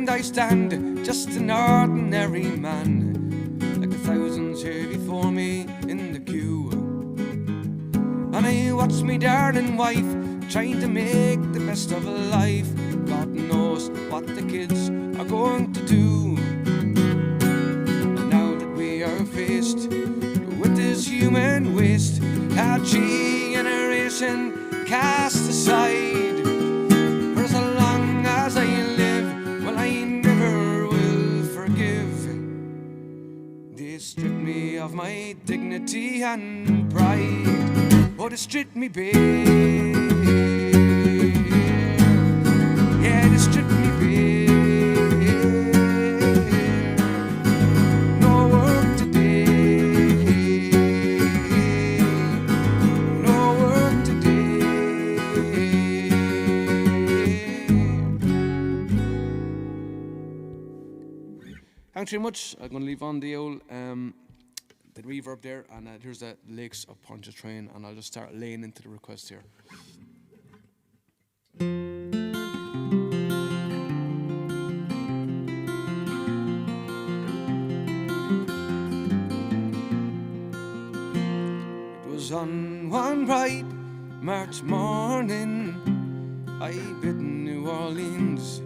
and I stand just an ordinary man, like the thousands here before me in the queue. And I watch me darling wife trying to make the best of life. God knows what the kids are going to do. And now that we are faced with this human waste, our generation cast aside. For as long as I live, well, I never will forgive. They stripped me of my dignity and pride. Oh, they stripped me bare. Yeah, they stripped me bare. No work today. No work today. Thanks very much. I'm going to leave on the old the reverb there, and here's the lakes of Pontchartrain, and I'll just start laying into the request here. It was on one bright March morning I bid New Orleans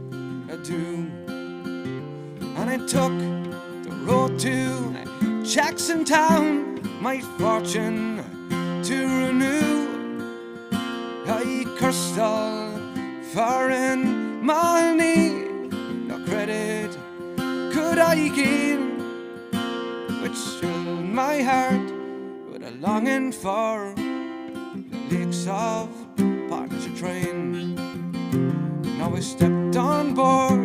adieu, and I took the road to Jackson Town, my fortune to renew. I cursed all foreign money, no credit could I gain, which filled my heart with a longing for the lakes of Pontchartrain. Now I stepped on board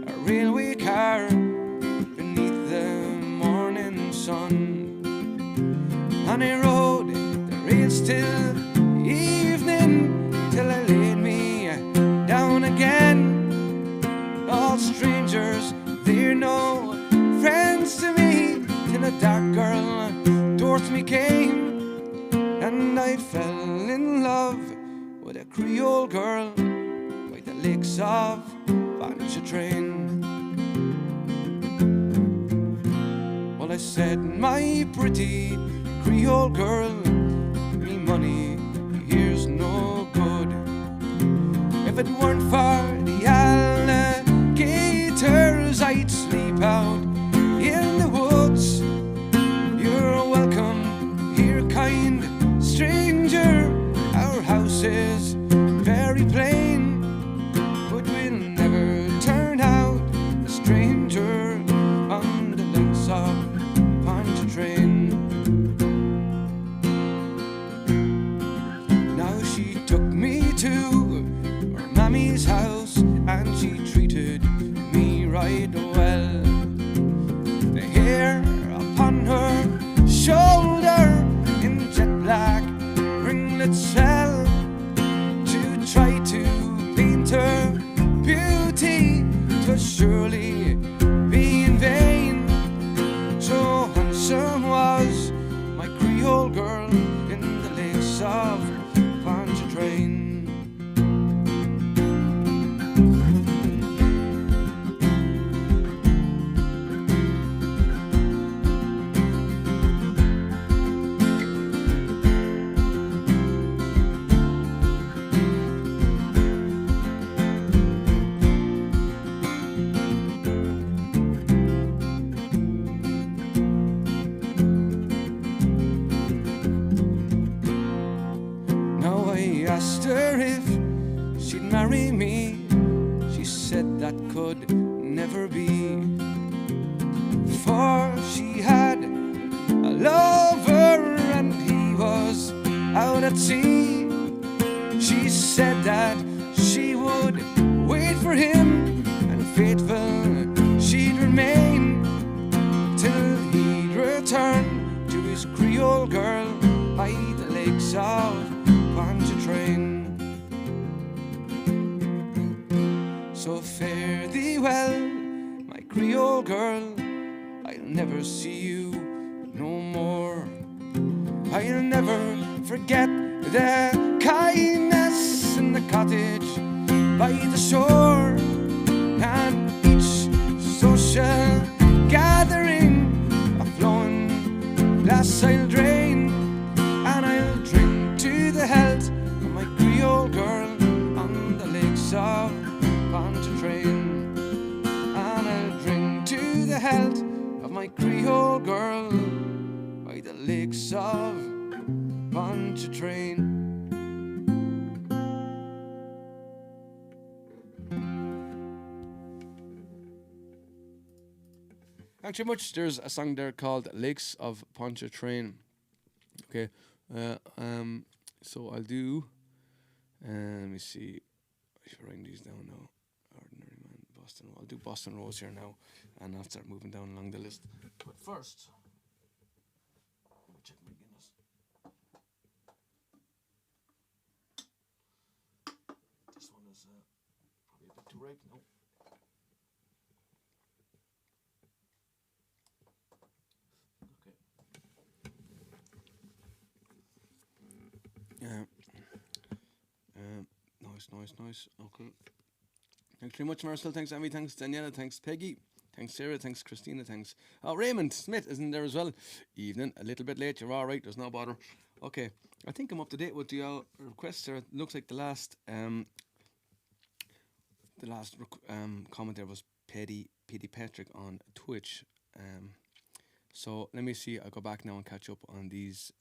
a railway car beneath the morning sun, and I rode the rails till evening, till I laid me down again. All strangers, they're no friends to me, till a dark girl towards me came, and I fell in love with a Creole girl by the lakes of Pontchartrain. Well, I said, my pretty Creole girl, me money here's no good. If it weren't for the alligators, I'd sleep out in the woods. You're welcome here, kind stranger. Our house is very plain, but we'll never turn out a stranger on the links of Pontchartrain. Now she took me to her mammy's house, and she treated me right well. The hair upon her shoulder in jet black ringlets fell, to try to paint her beauty 'twas surely be in vain. So handsome was my Creole girl in the lakes of Pontchartrain. Asked her if she'd marry me. She said that could never be, for she had a lover and he was out at sea. She said that she would wait for him, and faithful she'd remain till he'd return to his Creole girl by the lakes of Pontchartrain. So fare thee well, my Creole girl, I'll never see you no more. I'll never forget the kindness in the cottage by the shore, and each lakes of Pontchartrain. Thanks very much. There's a song there called Lakes of Pontchartrain. Okay, so I'll do, let me see, I should write these down now. Ordinary Man, Boston. I'll do Boston Rose here now, and I'll start moving down along the list. But first, let me check my Guinness. This one is probably a bit too ripe. No. Nice. Okay. Thanks very much, Marcel. Thanks, Amy. Thanks, Daniela. Thanks, Peggy. Thanks, Sarah. Thanks, Christina. Thanks. Oh, Raymond Smith isn't there as well. Evening. A little bit late. You're all right. There's no bother. Okay. I think I'm up to date with the requests there. It looks like the last comment there was P.D. Patrick on Twitch. So let me see. I'll go back now and catch up on these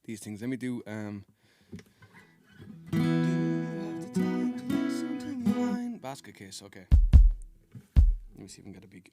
things. Let me do. Basket case, okay. Let me see if we can get a big.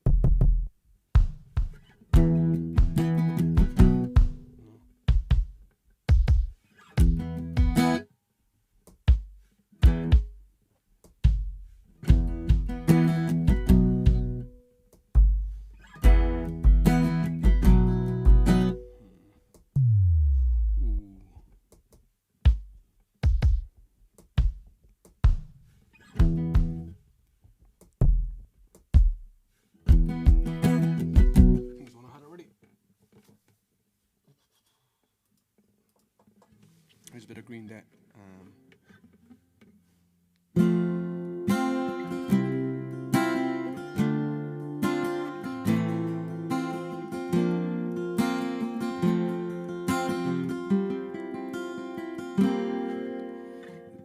There's a bit of Green Day.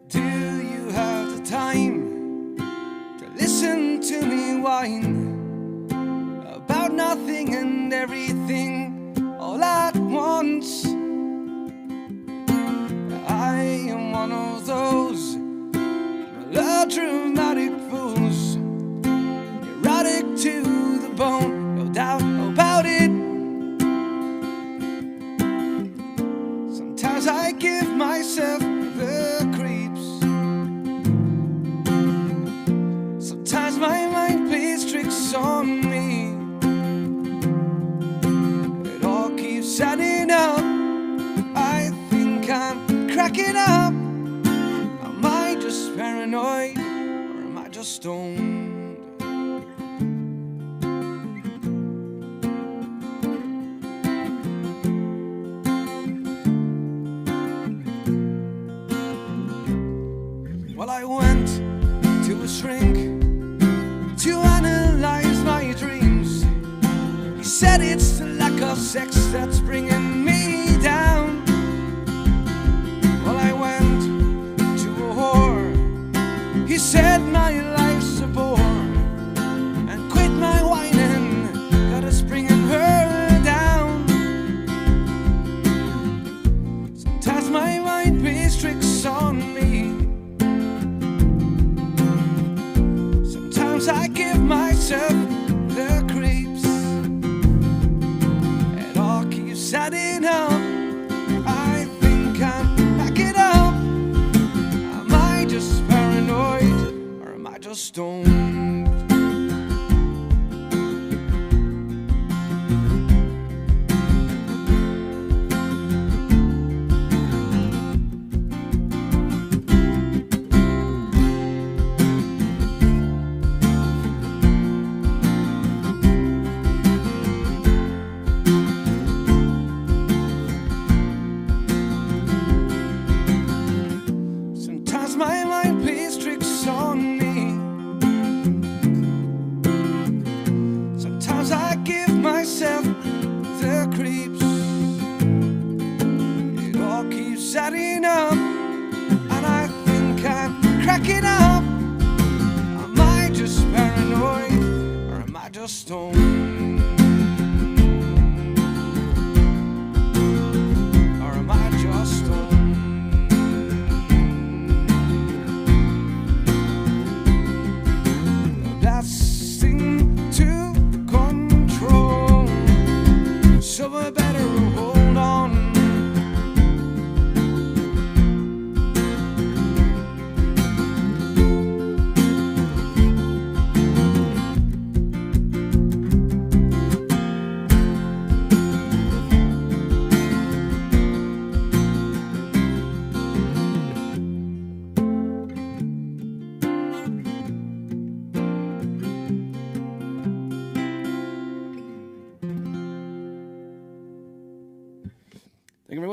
Do you have the time to listen to me whine about nothing and everything all at once? I am one of those melodramatic fools, erotic to the bone, no doubt about it. Sometimes I give myself the creeps. Sometimes my mind plays tricks on me. It all keeps adding up. I think I'm cracking up. Am I just paranoid, or am I just stoned? Well, I went to a shrink to analyze my dreams. He said it's the lack of sex that's bringing me down. Well, I went to a whore. He said my life's a bore, and quit my whining, that is bringing her down. Sometimes my mind plays tricks on me. Sometimes I give myself the creeps. It all keeps adding up. I think I'm backing up. Am I just paranoid, or am I just stoned? Sometimes my mind plays tricks on me. Sometimes I give myself the creeps. It all keeps adding up, and I think I'm cracking up. Am I just paranoid, or am I just stoned?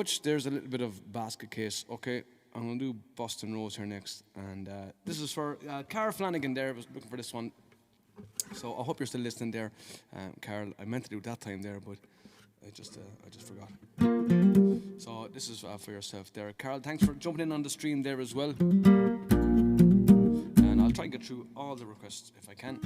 much. There's a little bit of basket case. Okay, I'm going to do Boston Rose here next. And this is for Carl Flanagan there. I was looking for this one. So I hope you're still listening there. Carl, I meant to do that time there, but I just forgot. So this is for yourself there. Carl, thanks for jumping in on the stream there as well. And I'll try and get through all the requests if I can.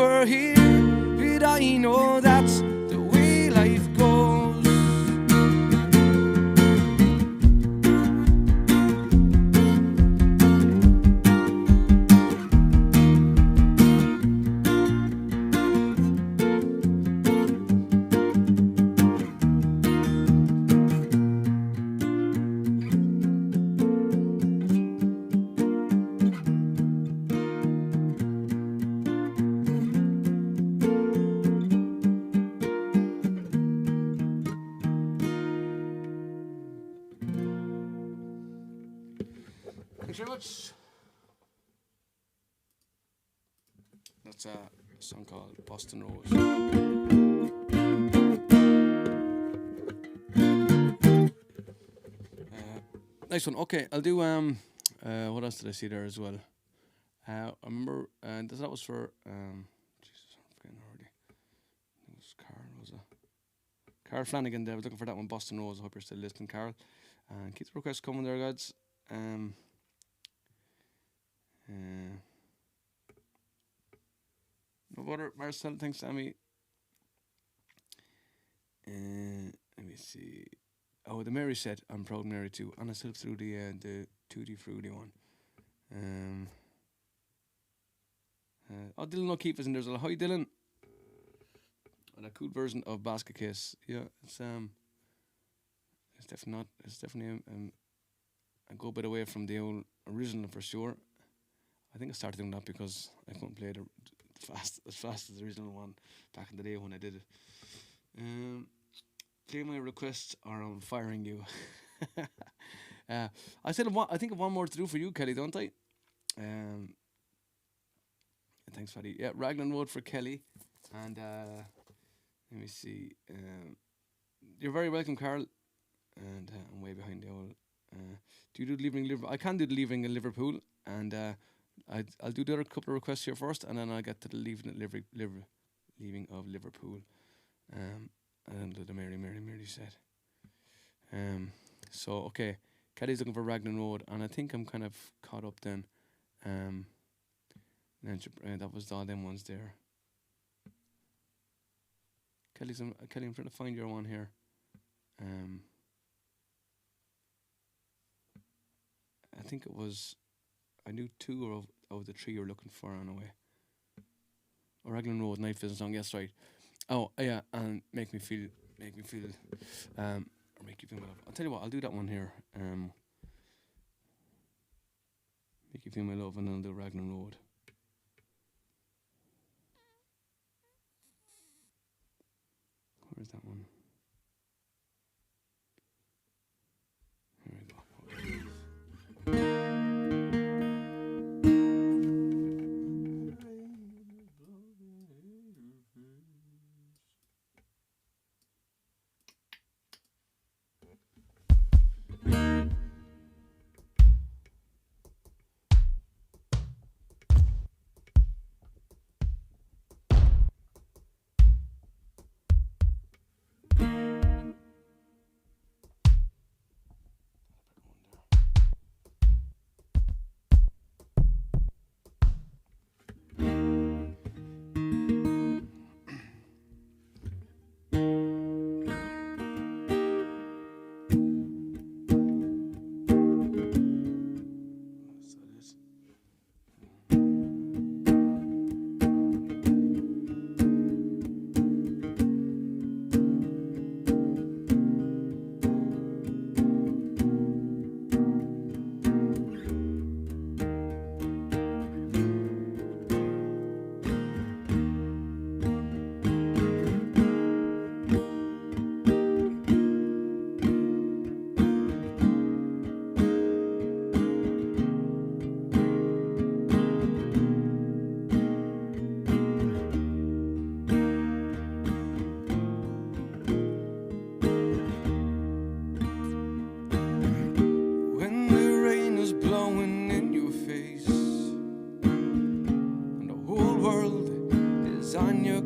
were here, but I know that's the way life goes. Thanks very much. That's a song called Boston Rose. Nice one. Okay, I'll do what else did I see there as well? I remember that was for Jesus, I'm forgetting already. It was Carl Flanagan there. I was looking for that one, Boston Rose. I hope you're still listening, Carl. And keep the requests coming there, guys. No bother, Marcel, thanks, Sammy. Let me see. Oh, the Mary set. I'm Proud Mary too. And I still through the Tutti Frutti one. Dylan O'Keefe is in there as well. Hi, Dylan. And a cool version of Basket Case. Yeah, it's definitely a good bit away from the old original for sure. I think I started doing that because I couldn't play it as fast as the original one back in the day when I did it. Play my requests or I'm firing you. I think of one more to do for you, Kelly, don't I? Thanks, Fatty. Yeah, Raglan Road for Kelly. And let me see. You're very welcome, Carl. And I'm way behind the old. Do you do the leaving Liverpool? I can do the leaving in Liverpool. And I'll do the other couple of requests here first. And then I'll get to the leaving of Liverpool. And then do the Mary set. So, okay. Kelly's looking for Raglan Road. And I think I'm kind of caught up then. That was all them ones there. Kelly, I'm trying to find your one here. I think it was. I knew two of the three you were looking for on the way. Or Raglan Road, Night Vision song. Yes, right. Oh yeah, and make me feel, or make you feel my love. I'll tell you what. I'll do that one here. Make you feel my love, and then I'll do Raglan Road. Where's that one? Here we go.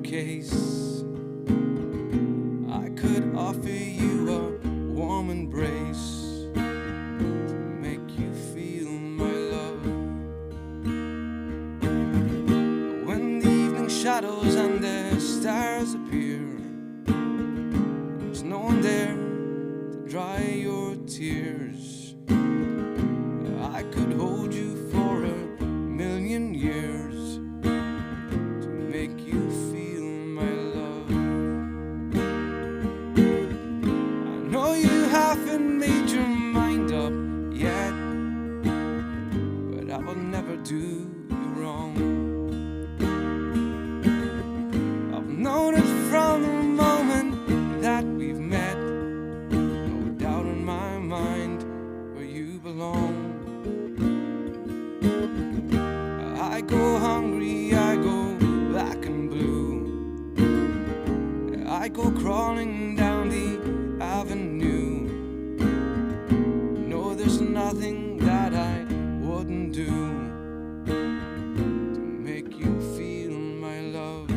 Case, I could offer you a warm embrace to make you feel my love. When the evening shadows and the stars appear, there's no one there to dry your tears. I could hold you for 1,000,000 years to make you feel made your mind up yet, but I will never do you wrong. I've known it from the moment that we've met, no doubt in my mind where you belong. go hungry, I go black and blue. I go crawling down the avenue. No, there's nothing that I wouldn't do to make you feel my love.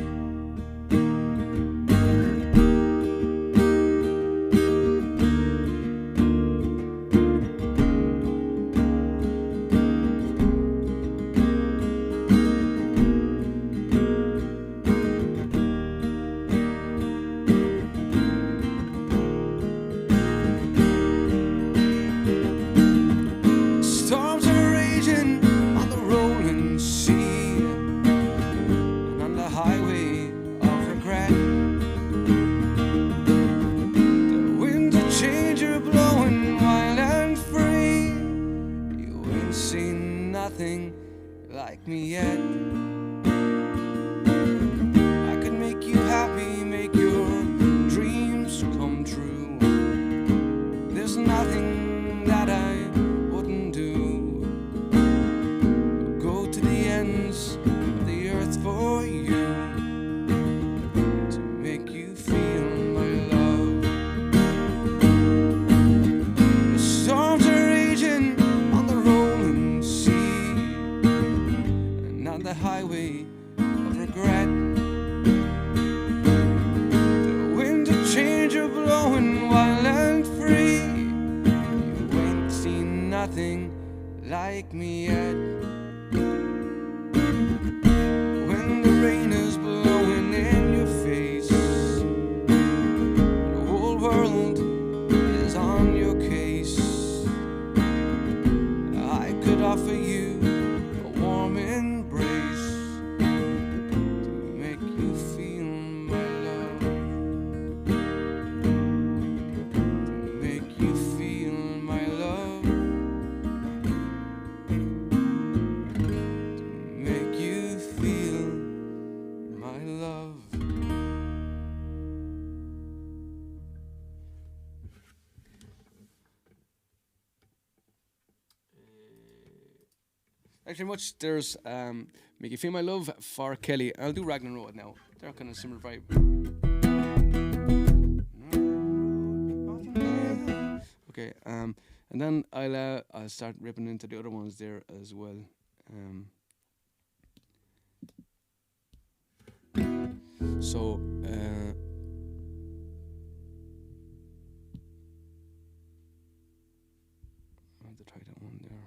Storms are raging on the rolling sea and on the highway of regret. The winds of change are blowing wild and free. You ain't seen nothing like me yet. I could make you happy, make your dreams come true. There's nothing that I wouldn't do. Go to the ends of the earth for you to make you feel my love. The storms are raging on the rolling sea and on the highway of regret. The winds of change are blowing wild and free. You ain't seen nothing like me yet. When the rain is blowing in your face, the whole world is on your case, I could offer you a warm embrace to make you feel my love, to make you feel my love, to make you feel my love. Thanks very much. There's Make You Feel My Love for Kelly. I'll do Raglan Road now. They're kind of similar vibe. Okay, and then I'll start ripping into the other ones there as well. So I have to try that one there.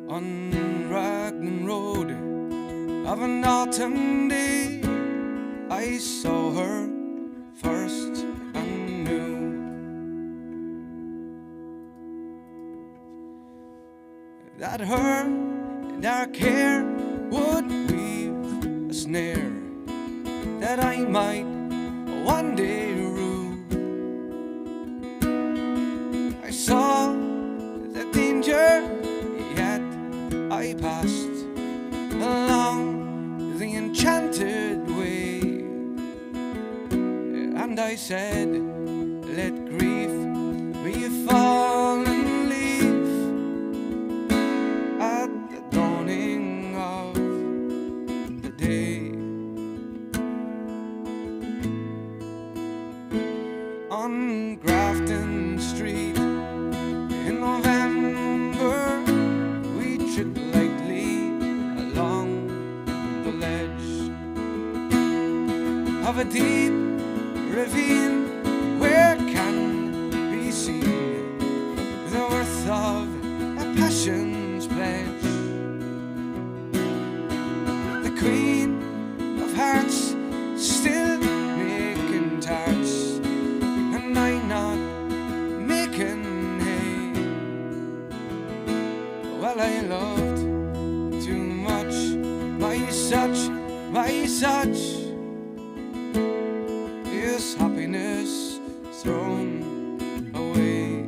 On Raglan Road of an autumn day, I saw her first and knew that her dark hair would weave a snare that I might one day rue. I saw the danger, yet I passed along the enchanted way, and I said, let grief be a fallen leaf at the dawning of the day. On Grafton Street in November, we trip lightly a deep ravine where can be seen the worth of a passion's pledge. The Queen of Hearts still making tarts, and I not making hay. Well, I loved too much my such is happiness thrown away.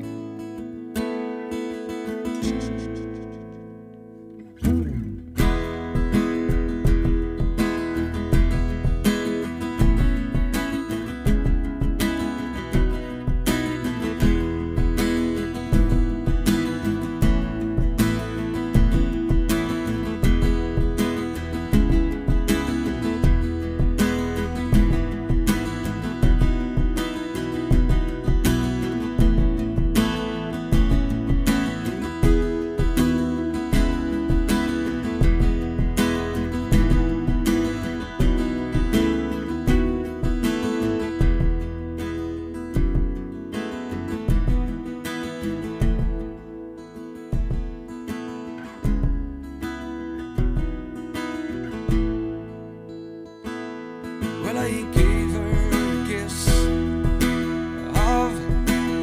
Well, I gave her gifts of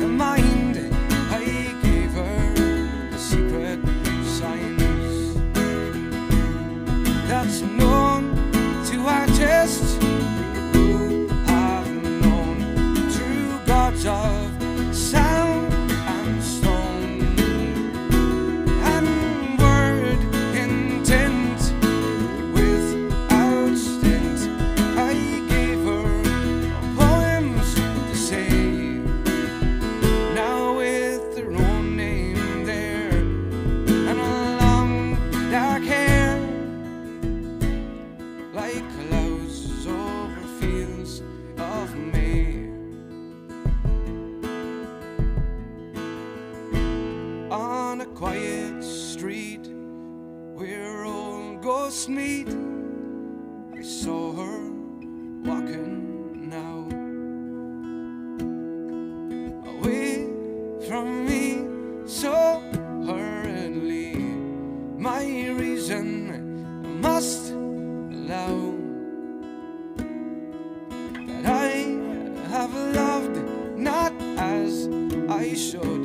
the mind. I gave her the secret signs that's known to artists who have known true gods of sound and stone and word intent without stint. I gave her poems to say, now with their own name there, and a long dark hair, like clouds over fields of May. On a quiet street where old ghosts meet, I saw her walking now, away from me so hurriedly. My reason must allow that I have loved not as I should,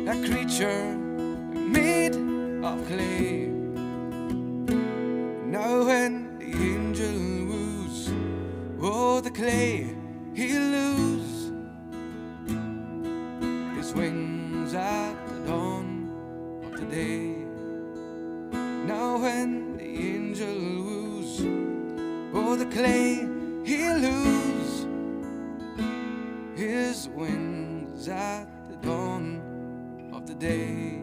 a creature made of clay. Now when the angel woos, oh, the clay he'll lose his wings at the dawn of the day. Now when the angel woos, oh, the clay he'll lose his wings at the dawn of the day.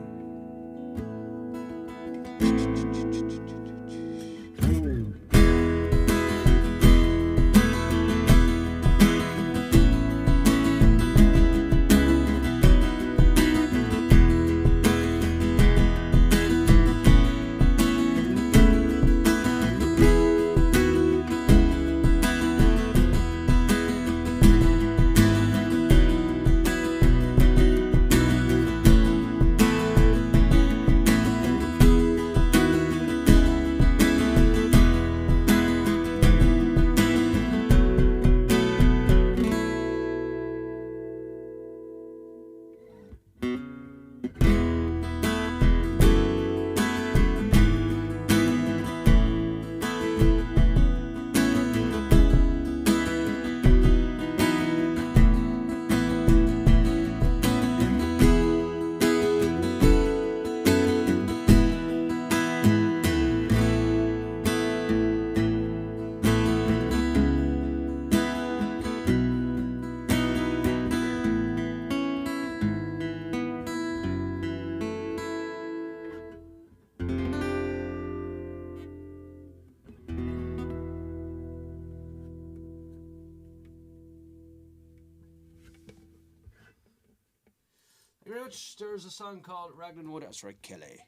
Rich, there's a song called Raglan Road. That's right, Kelly.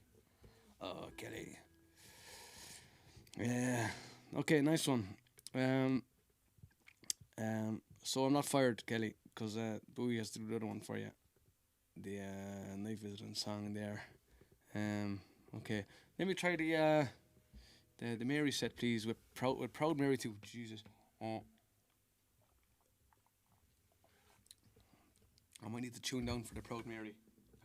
Oh, Kelly. Yeah. Okay, nice one. So I'm not fired, Kelly, because Bowie has to do the other one for you. The night visiting song there. Okay, let me try the Mary set, please, with Proud Mary too. Jesus. Oh. I might need to tune down for the Proud Mary,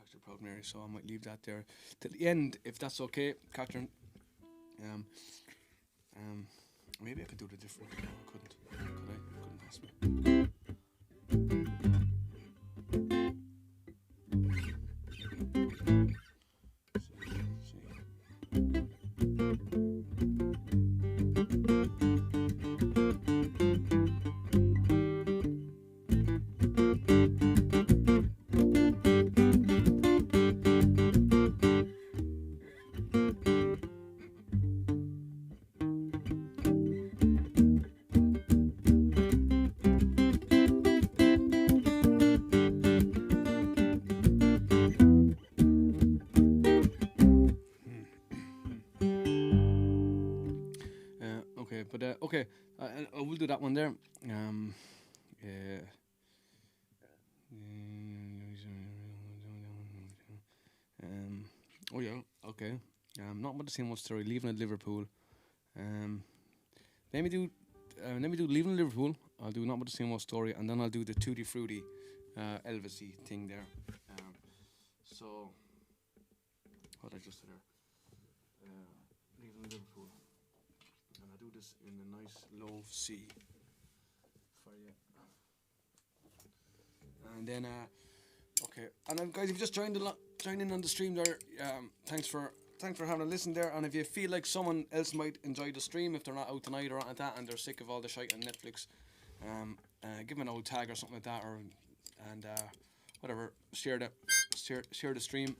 actual Proud Mary, so I might leave that there till the end, if that's okay, Catherine. Maybe I could do the different. No, I couldn't. Could I? Couldn't possibly. Okay, I will do that one there. Oh yeah, okay. Not about the same old story. Leaving at Liverpool. Let me do Leaving at Liverpool. I'll do Not about the same old story, and then I'll do the Tutti Frutti, Elvisy thing there. So what I just said there. Leaving Liverpool. And I do this in a nice low C for you. And then, okay. And guys, if you just joined in on the stream there, thanks for having a listen there. And if you feel like someone else might enjoy the stream, if they're not out tonight or anything like that, and they're sick of all the shite on Netflix, give them an old tag or something like that, or whatever. Share the stream.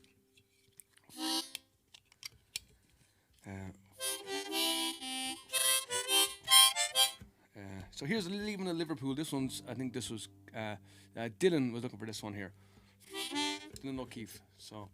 So here's Leaving at Liverpool. This one's, I think this was, Dylan was looking for this one here. Dylan O'Keefe. So.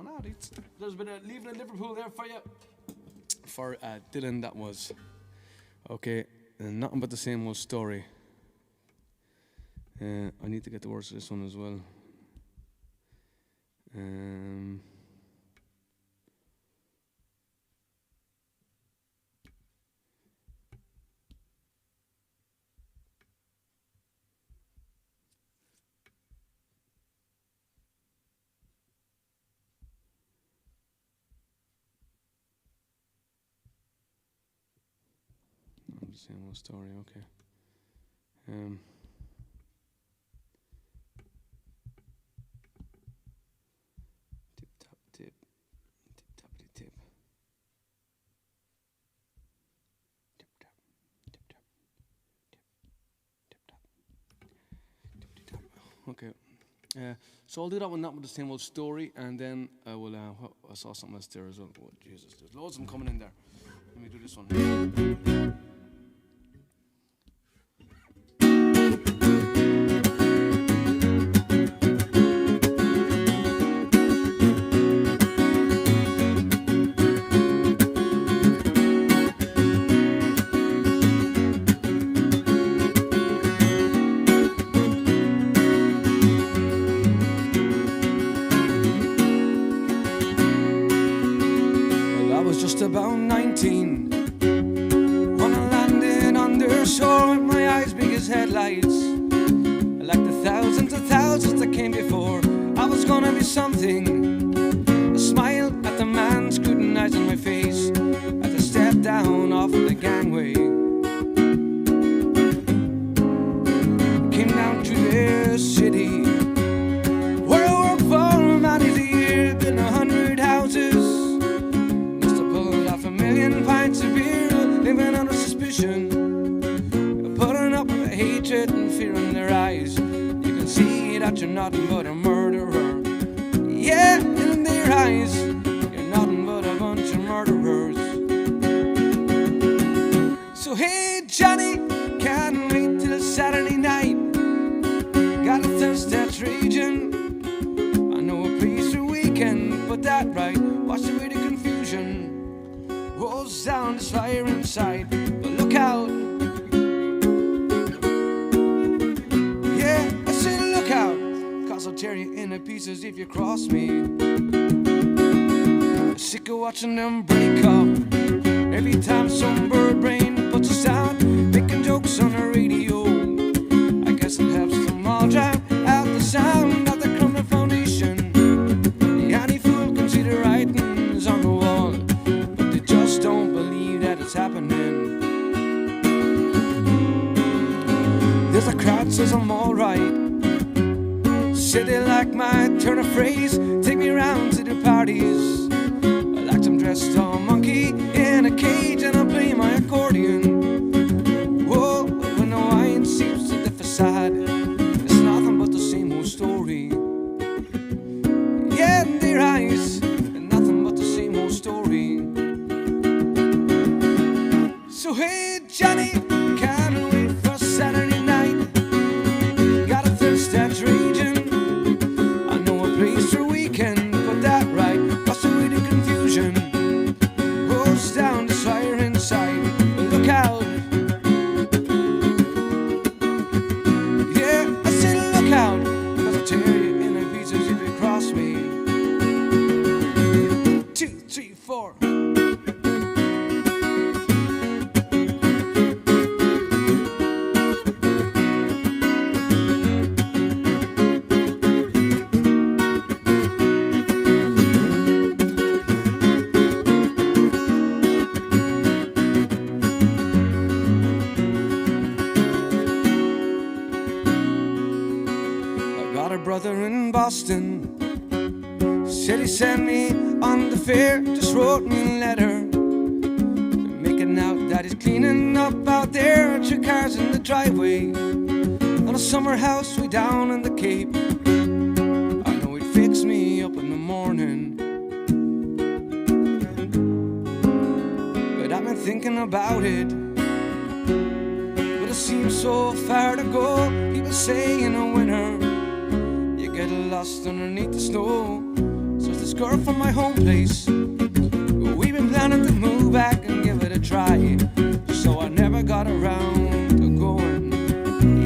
down. There's a bit of leaving in Liverpool there for you. For Dylan, that was. Okay, nothing but the same old story. I need to get the words to this one as well. Same old story, okay. Tip tap tip, tip tappity tip. Tip tap, tip tap, tip tap, tip tap. Okay. So I'll do that one, not with the same old story, and then I will. I saw something else there as well. Oh Jesus, there's loads of them coming in there. Let me do this one. About 19 when I landed on their shore with my eyes big as headlights. Like the thousands of thousands that came before, I was gonna be something. A smile at the man scrutinizing my face as I stepped down off the gangway. Came down to their city where I worked for many a year, building 100 houses. Pints of beer, living under suspicion, putting up with the hatred and fear in their eyes. You can see that you're nothing but a murderer. Yeah, in their eyes, you're nothing but a bunch of murderers. So hey Johnny, can't wait till Saturday night. Got a thirst that's raging. I know a place where we can put that right. Wash away the confusion. Rolls down this fire inside, but look out. Yeah, I said look out, cause I'll tear you into pieces if you cross me. I'm sick of watching them break up every time some bird brain puts us out, making jokes on the radio. I guess it helps them all drown out the sound of the crumbling foundation. The any fool can see the writings on the wall, don't believe that it's happening. There's a crowd says I'm alright. Say they like my turn of phrase. Take me round to the parties. I like some dressed all monkey in a cage, and I play my accordion. Whoa, when the wine seeps to the facade, it's nothing but the same old story. Yeah, in their eyes, and nothing but the same old story. So hey Johnny, can't wait for Saturday night. Got a thirst that's raging. I know a place where we can put that right. Wash away the confusion. Rolls down the fire inside, but look out. Yeah, I said look out, cause I'll tear you into pieces if you cross me. 2, 3, 4. Brother in Boston said he sent me on the fair, just wrote me a letter making out that he's cleaning up out there, 2 cars in the driveway on a summer house way down in the Cape. I know he'd fix me up in the morning, but I've been thinking about it, but it seems so far to go. People say in the winter get lost underneath the snow, so this girl from my home place. We've been planning to move back and give it a try, so I never got around to going.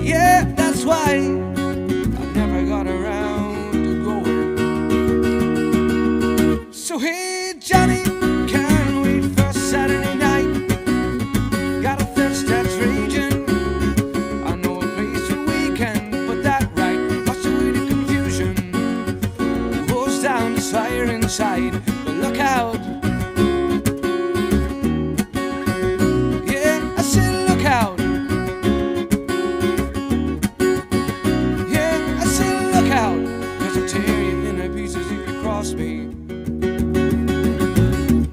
Yeah, that's why I never got around to going. So hey Johnny, can't wait for Saturday night. Got a thirst that's raging. I know a place where we can put that right. Wash away the confusion, goes down this fire inside. But look out, yeah, I said look out. Yeah, I said look out, 'cause I'll tear you into pieces if you cross me.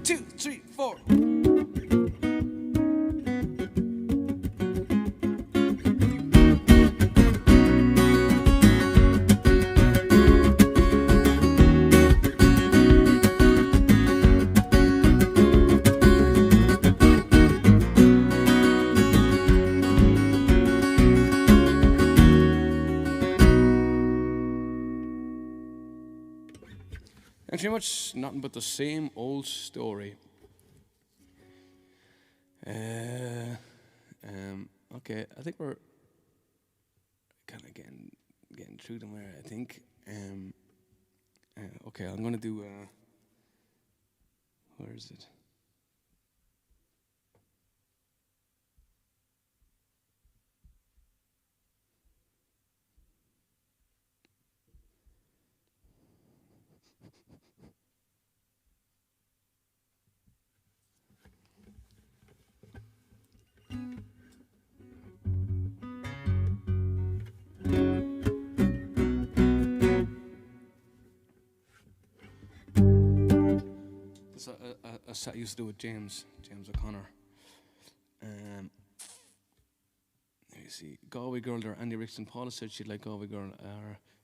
2, 3, 4. Thanks very much. Nothing but the same old story. Okay, I think we're kind of getting through them there, I think. Okay, I'm going to do, where is it? It's a set I used to do with James O'Connor. Let me see. Galway Girl there, Andy Rickson. Paula said she'd like Galway Girl.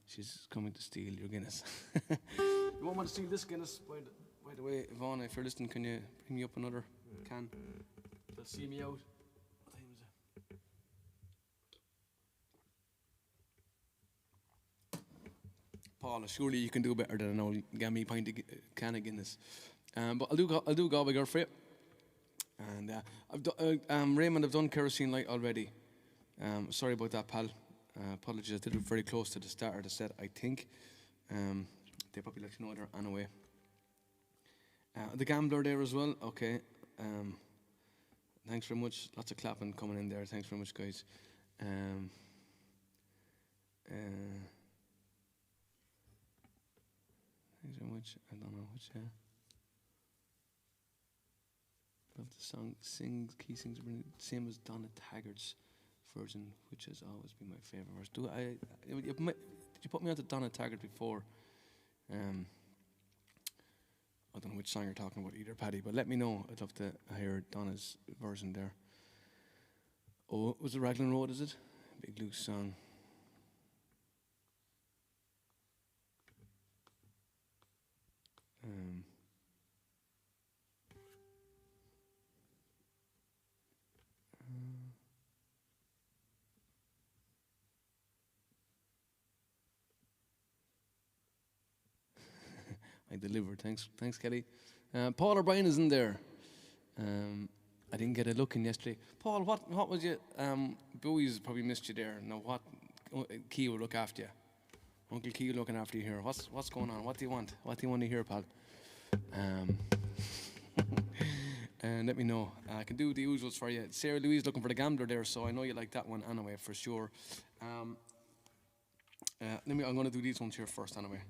She's coming to steal your Guinness. You won't want to steal this Guinness, by the way. Yvonne, if you're listening, can you bring me up another can? They'll see me out. What time is it? Paula, surely you can do better than I'll get me a pint of can of Guinness. But I'll do Galway Girl for you. And Raymond, I've done Kerosene Light already. Sorry about that, pal. Apologies, I did it very close to the start of the set, I think. They probably let you know there anyway. The Gambler there as well, okay. Thanks very much. Lots of clapping coming in there. Thanks very much, guys. Thanks very much. I don't know which. Love the song. Key sings same as Donna Taggart's version, which has always been my favourite verse. Did you put me onto Donna Taggart before? I don't know which song you're talking about either, Paddy, but let me know. I'd love to hear Donna's version there. Oh, was it Raglan Road, is it? Big Luke's song. I delivered. Thanks, Kelly. Paul O'Brien is in there. I didn't get a look in yesterday. Paul, what was you? Bowie's probably missed you there. Now what? Key will look after you. Uncle Key looking after you here. What's going on? What do you want? What do you want to hear, pal? And let me know. I can do the usuals for you. Sarah Louise looking for the Gambler there, so I know you like that one anyway for sure. I'm going to do these ones here first anyway.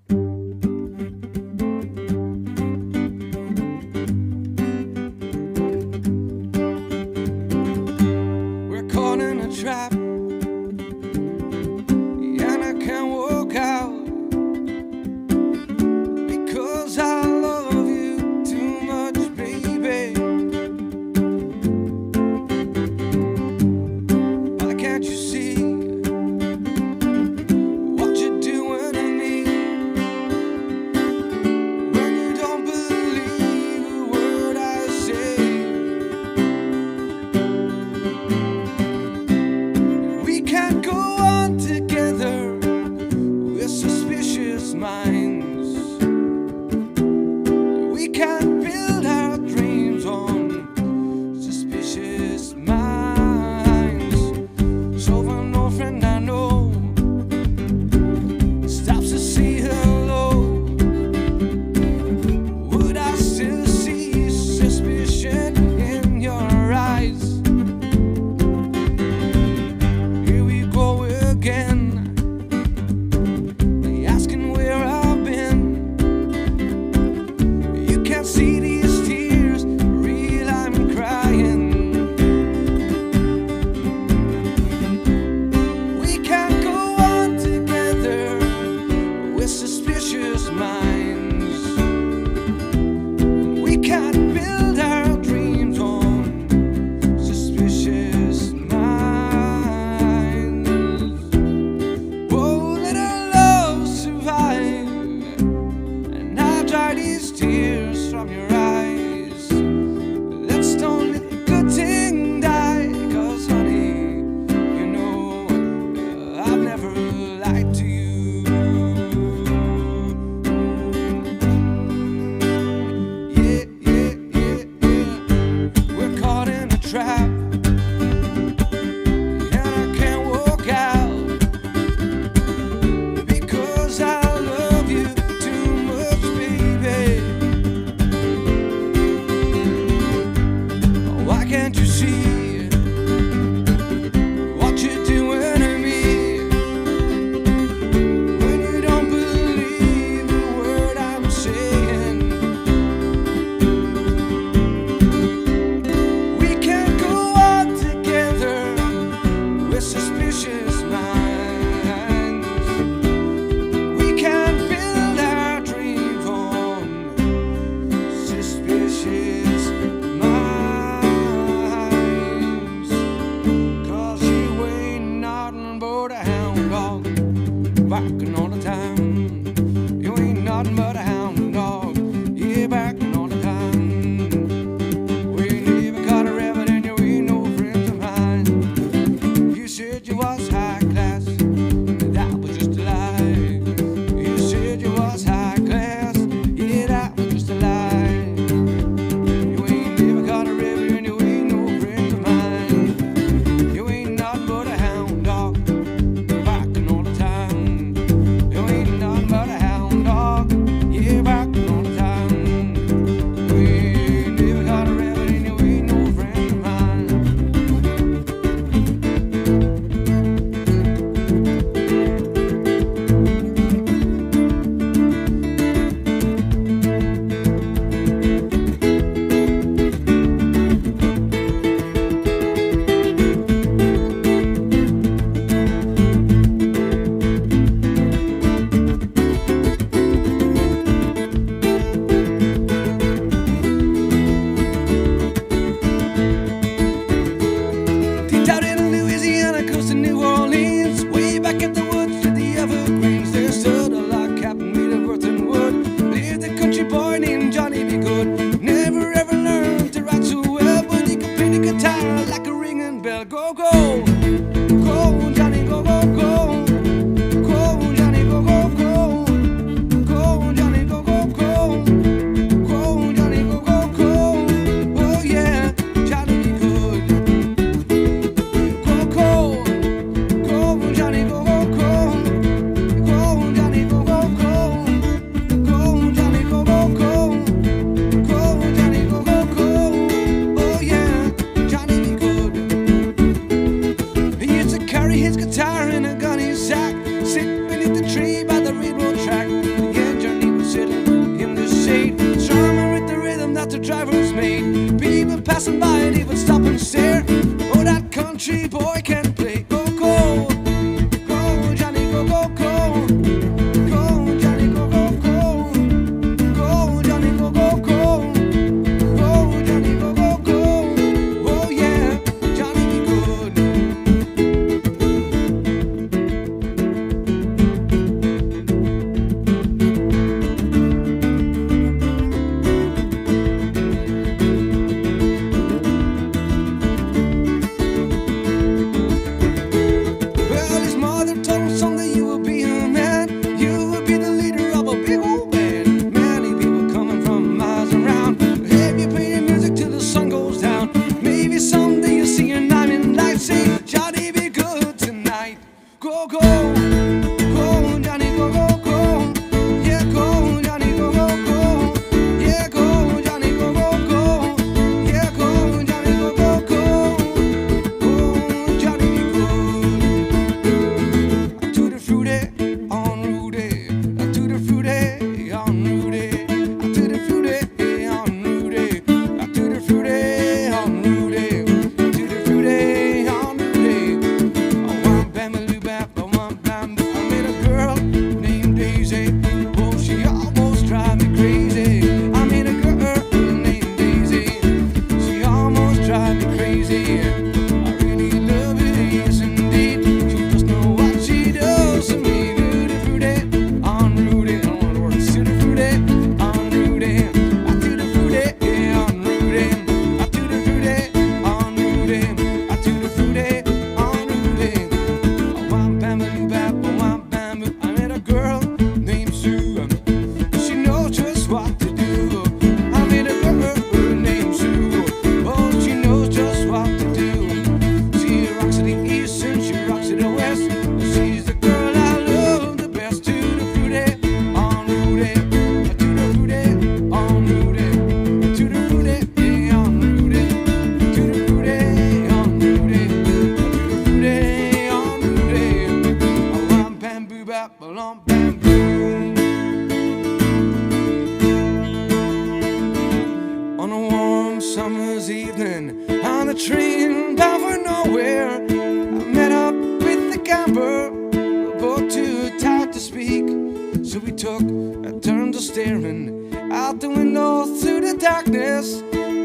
Trap, and I can't walk out because I love you too much, baby. Why can't you see what you're doing to me? out the driver's mate. People passing by and even stop and stare. Oh, that country boy can play. Go, go, go, Johnny, go, go, go. Go, Johnny, go, go, go. Go, Johnny, go, go, go. Go, Johnny, go, go, go. Oh, yeah, Johnny be good. Well, his mother told him someday you will be a man. You will be the leader of a big old band. Many people coming from miles around. Have you play your music till the sun goes down? Maybe someday you'll see your name in life. Say, Johnny, be good tonight. Go, go, go, Johnny, go, go, go. Yeah, go, Johnny, go, go, go. Yeah, go, Johnny, go, go, go. Yeah, go, Johnny, go, go, go. Go, Johnny, be good. To the fruity on Rudy. To the fruity on Rudy. To the fruity on Rudy. To the fruity on Rudy. To the fruity on Rudy. Oh, one bambaloo bap, oh, one bamboo. I met a girl named Daisy. Oh, she almost drive me crazy. I met a girl named Daisy. She almost drive me crazy. I really love her, yes indeed. She just know what she does to me. To the fruity on Rudy. I want to work to the fruity on Rudy. To the fruity on Rudy. To the fruity on Rudy. To the fruity on Rudy. Oh, one bamboo bap, oh, one bamboo. I met a girl named Sue. She knows just what to do. I met a girl named Sue. Oh, she knows just what to do. She rocks to the east and she rocks to the west. She's the girl I love the best. To the fruity on Rudy. To the fruity on Rudy. To the fruity on Rudy. To the fruity on Rudy. To the fruity on Rudy. Oh, I'm bamboo bap, I'm bamboo. On a warm summer's evening, on a train bound for nowhere, I met up with the camper, both too tired to speak. So we took a turn to staring out the window through the darkness,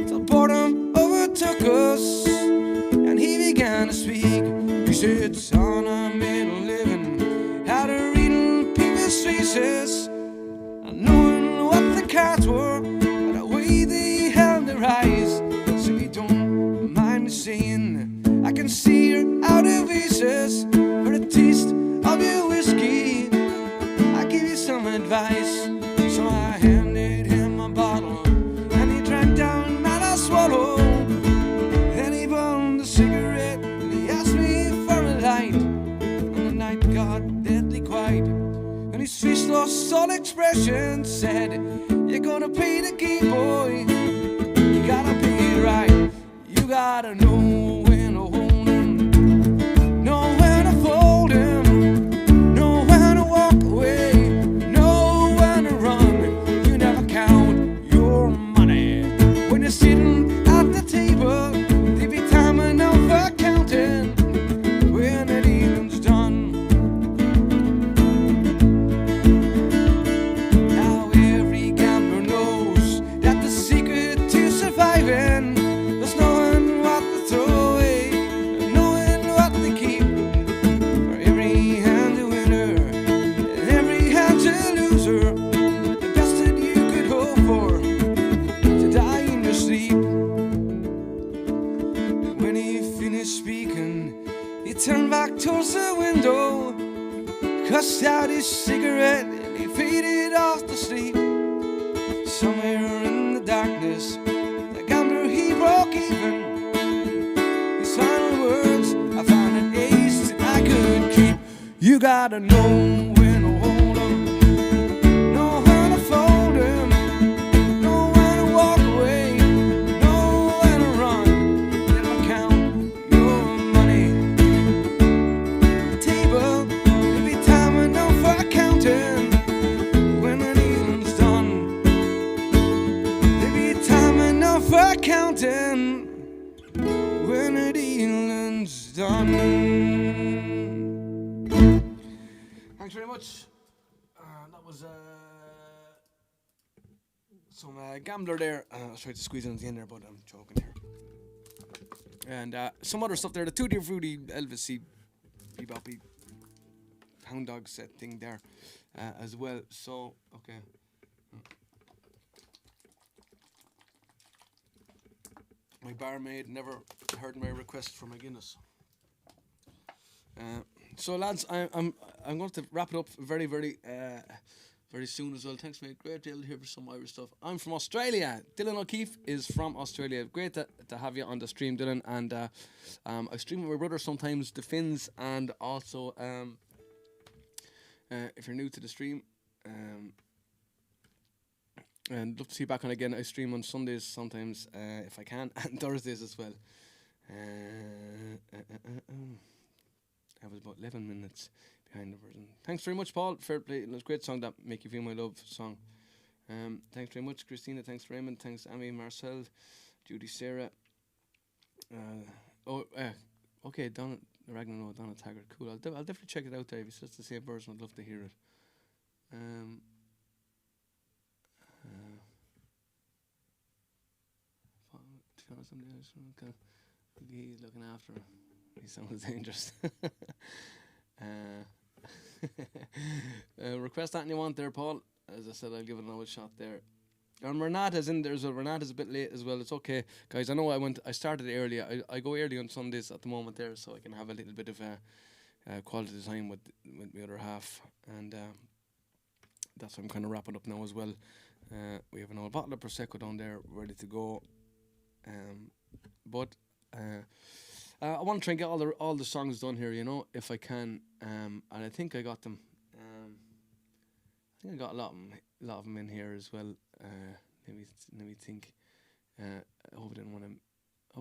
till boredom overtook us, and he began to speak. He said, son, I made a living out of reading people's faces, and knowing what the cards were, by the way they held their eyes. So you don't mind me saying, I can see you're out of aces. For a taste of your whiskey, I give you some advice. So I handed him a bottle, and he drank down my last swallow. Then he burned a cigarette, and he asked me for a light. And the night got deadly quiet, and his face lost all expression. Said, you're gonna pay the key, boy. You gotta pay it right. You gotta know when to hold him, know when to fold him, know when to walk away, know when to run. You never count your money when you're sitting at the table. There be time enough for counting when the dealing's done. Now every gambler knows that the secret to surviving is knowing what to throw away and knowing what to keep. For every hand's a winner and every hand's a loser. The best that you could hope for, to die in your sleep. And when he finished speaking, he turned back towards the window, cussed out his cigarette, and he faded off to sleep. Somewhere in the darkness, the gambler he broke even. His final words, I found an ace that I could keep. You gotta know when to hold 'em, know when to fold 'em, know when to walk away, know when to run. Never count your money. Table, there'll be time enough for counting when the dealing's done. There'll be time start counting when the dealing's done. Thanks very much. That was some Gambler there. I was trying to squeeze in at the end there, but I'm joking here. And some other stuff there. The Tutti Frutti Elvis Beboppy Hound Dog set thing there as well. So, okay. My barmaid never heard my request for my Guinness. So lads, I'm going to wrap it up very soon as well. Thanks mate, great deal to hear some Irish stuff. I'm from Australia. Dylan O'Keefe is from Australia. Great to have you on the stream, Dylan. And I stream with my brother sometimes, the Finns, and also if you're new to the stream, and love to see you back on again. I stream on Sundays sometimes if I can, and Thursdays as well. I was about 11 minutes behind the version. Thanks very much, Paul. Fair play. It was a great song, that Make You Feel My Love song. Thanks very much, Christina. Thanks, Raymond. Thanks, Amy, Marcel, Judy, Sarah. Okay, Donna, Raglan Road, Donna Taggart. Cool. I'll definitely check it out there. If it's just the same version, I'd love to hear it. He's looking after her. He sounds dangerous. Request that you want there, Paul. As I said, I'll give it another shot there. And Renata's in there as well. Renata's a bit late as well. It's okay, guys. I know I started early. I go early on Sundays at the moment there, so I can have a little bit of quality time with the other half. And that's what I'm kind of wrapping up now as well. We have another bottle of Prosecco down there ready to go. But I want to try and get all the songs done here, you know, if I can. And I think I got them. I think I got a lot of them in here as well. Let me think. I hope I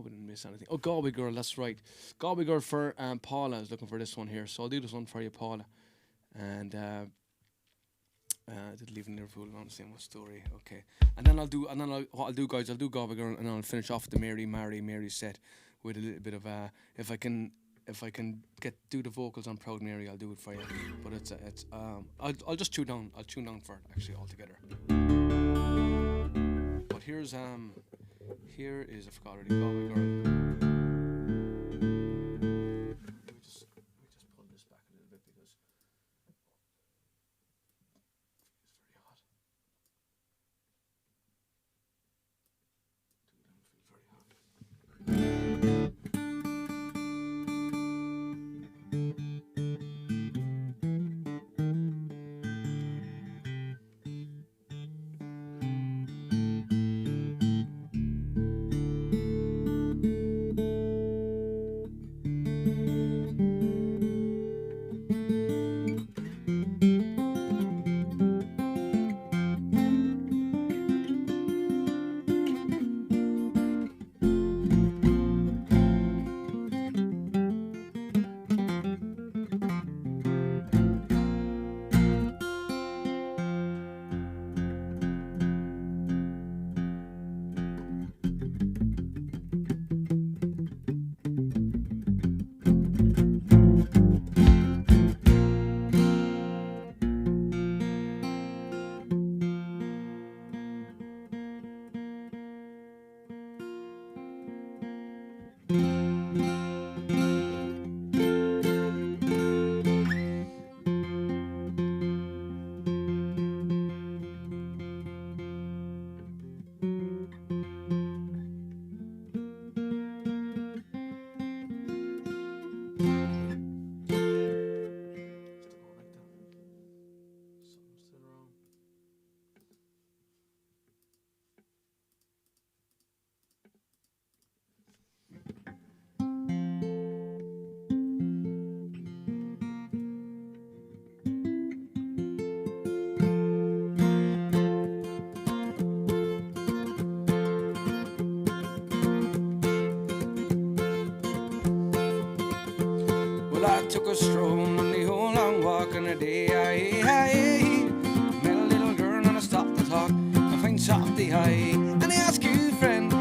didn't miss anything. Oh, Galway Girl, that's right. Galway Girl for Paula. I was looking for this one here, so I'll do this one for you, Paula. And I did leave in Liverpool. I'm not saying what story. Okay, and then what I'll do, guys. I'll do Galway Girl, and I'll finish off the Mary set with a little bit of if I can do the vocals on Proud Mary, I'll do it for you. But I'll just tune down. I'll tune down for it actually altogether. But here is I forgot already, Galway Girl. Let me just pull this back a little bit because it's very hot. Feel very hot. Took a stroll on the whole long walk on a day. Met a little girl and I stopped to talk. I find soft the eye and I ask you, friend,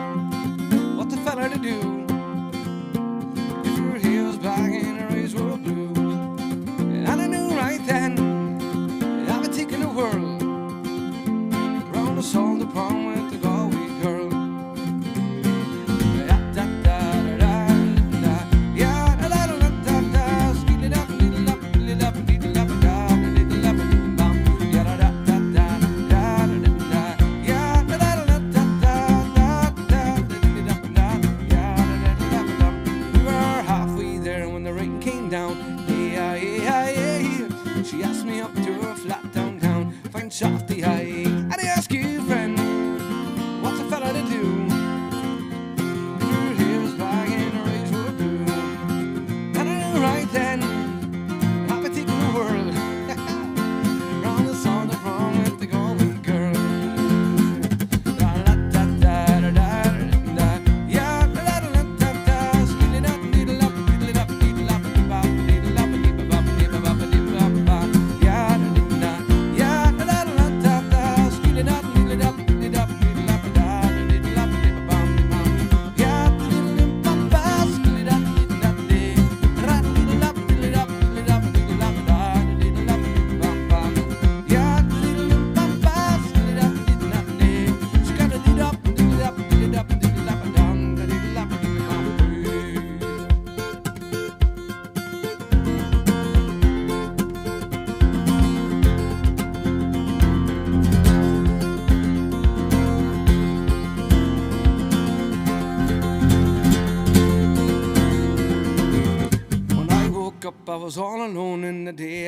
up, I was all alone in the day.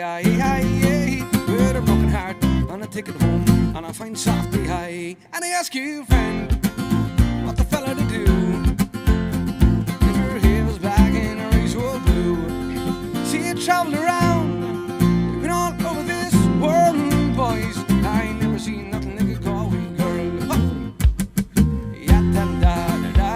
With a broken heart and a ticket home, and I find softly high. And I ask you, friend, what the fella to do? Never he was back in a usual blue. See it traveled around, been all over this world, boys. I never seen nothing like a Galway girl. Ya da da da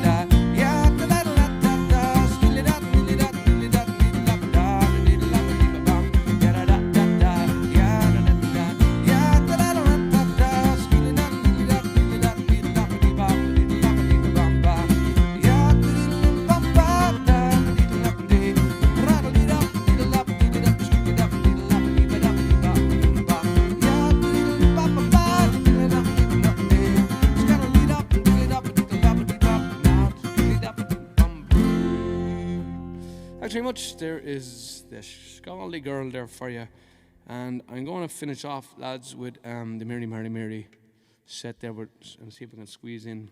da, ya da da da da da, skilly da dilly da dilly da dilly da da dilly da dilly da ya da da da da, ya da da da, ya da da da da da, skilly da dilly da dilly da dilly da dilly da dilly da dilly da ba, ya dilly ba ba da dilly da dilly, rattle it up, dilly da dilly da skilly da dilly da dilly da dilly ba, ya dilly ba ba ba dilly da dilly da dilly, skara lead up, dilly da dilly da dilly da, now skilly da dilly bum. Thanks very much. There is the Galway Girl there for you, and I'm going to finish off, lads, with the Mary Mary Mary set there, and see if we can squeeze in.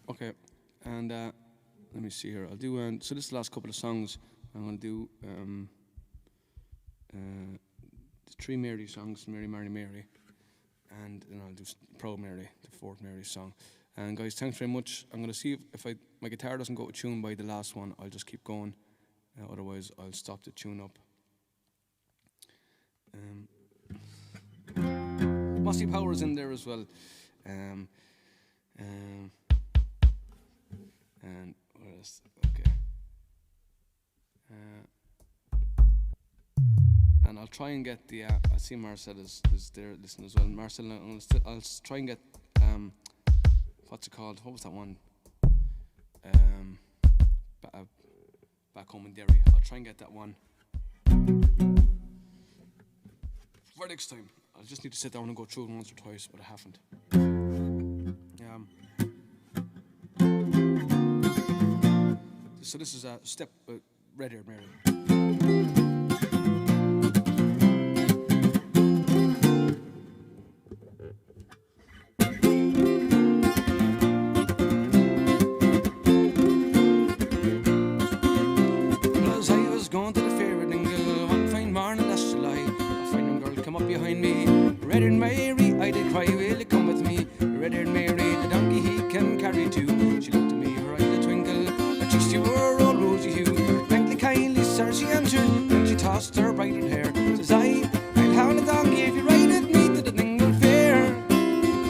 Okay, and let me see here. I'll do so. This is the last couple of songs. I'm going to do the three Mary songs, Mary, Mary, Mary, and then I'll do Proud Mary, the fourth Mary song. And guys, thanks very much. I'm going to see if my guitar doesn't go to tune by the last one. I'll just keep going. Otherwise, I'll stop the tune up. Mossy Power's in there as well. And what else? Okay. And I'll try and get the. I see Marcel is there listening as well. Marcel, I'll try and get what's it called? What was that one? Back home in Derry. I'll try and get that one for next time. I just need to sit down and go through it once or twice, but I haven't. So this is a step, Red Hair Mary. 60-year-old Rosie Hugh. Frankly, kindly, sir, she answered, and she tossed her bright red hair. Says I'll hound a donkey if you ride it me to the Dingle Fair.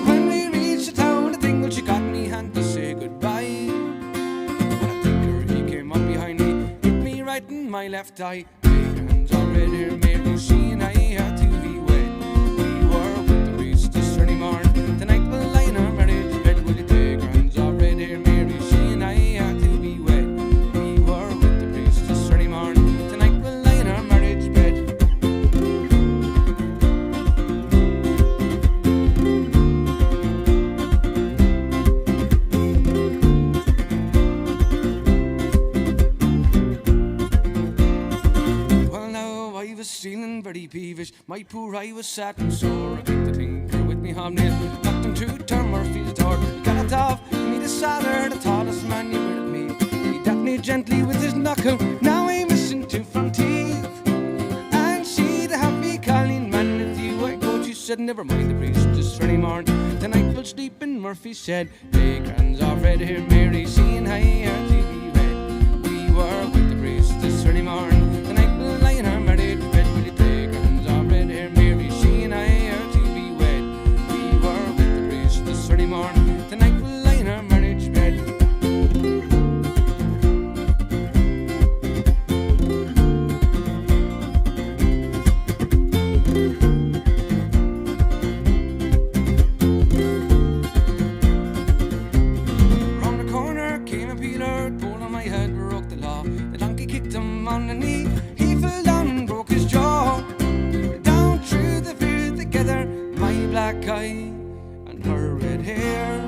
When we reached the town of Dingle, she got me hand to say goodbye. When I think her, he came up behind me, hit me right in my left eye. Hands all red hair, Mary, she and I had to be wed. We were with the priest this early morn. Tonight we'll lie in our marriage bed. Will you take her hands all red hair, Mary, she and I had to be wed. We were with the priest this early morn. Tonight we'll lie in our marriage bed. I was feeling very peevish, my poor eye was sad and sore. I got the tinker with me hobnail, knocked him to Tom Murphy's door. He got it off, me the saddler, the tallest man you heard me. He tapped me gently with his knuckle, now I'm missing two front teeth. And she, the happy Colleen man, with you I go, she said, never mind the priest this Friday morn. Tonight we'll sleep in Murphy's shed. Take hands off red hair, Mary, she and I are to be wed. We were with the priest this Friday morn. Tonight we'll lie in our marriage bed. Will you take her hands off red hair, Mary, she and I are to be wed. We were with the priest this Friday morn. Tonight we'll lie in our marriage bed. Round the corner came a peeler, pulled on my head, broke the law. The donkey kicked him on the knee, he fell down and broke his jaw. Down through the field together, my black eye and her red hair.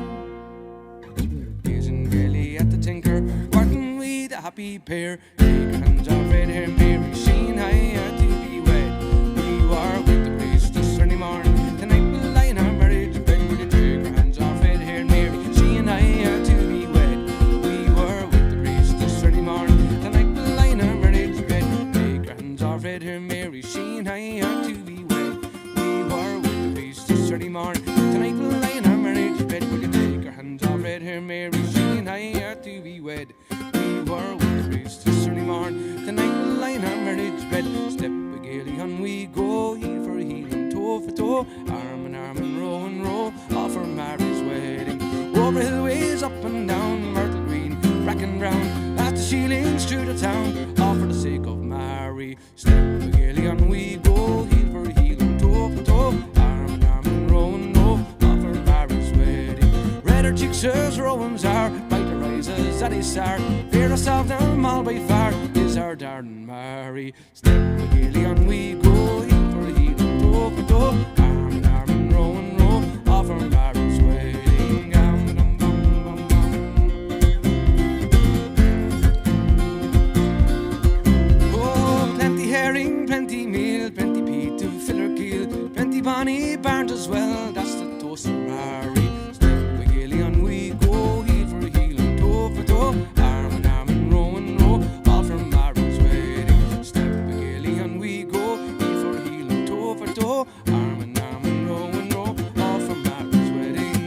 Gazing gaily at the tinker, weren't we the happy pair? Take hands off red hair, Mary, she and I are to be wed. We were with the priest this early morn. Tonight we'll lie in our marriage bed. Will you take her hands off red hair, Mary, she and I are to be wed. We were with the priest this early morn. Tonight we'll lie in our marriage bed. Take her hands off red hair, Mary, she and I are to be wed. We were with the priest this early morn. Tonight we'll lie in our marriage bed. Will you take her hands off red hair, Mary, she and I are to be wed. We were with the priest this early morn. Tonight we'll lie in our marriage bed. Step gaily on we go, heel for heel and toe for toe, arm in arm and row off our marriage wedding. Over hillways, up and down, Myrtle Green, Raglan Road, after Sheelings through the town, all for the sake of Mary. Step gaily on we go, heel for heel and toe for toe, arm in arm and row off our marriage wedding. Red her cheeks as Rowans are, bright her eyes as Addie's are, fear herself down all by far is our darling Mary. Step gaily on we go, heel for heel and toe for toe, arm in arm and row off our marriage wedding. Bum, bum, bum, bum. Oh, plenty herring, plenty meal, plenty peat to fill her keel, plenty bonny barns as well, that's the toast of Mary. Step gaily on we go, heel for heel and toe for toe, arm in arm and row off our marriage wedding. Step gaily on we go, heel for heel and toe for toe, arm in arm and row off our marriage wedding.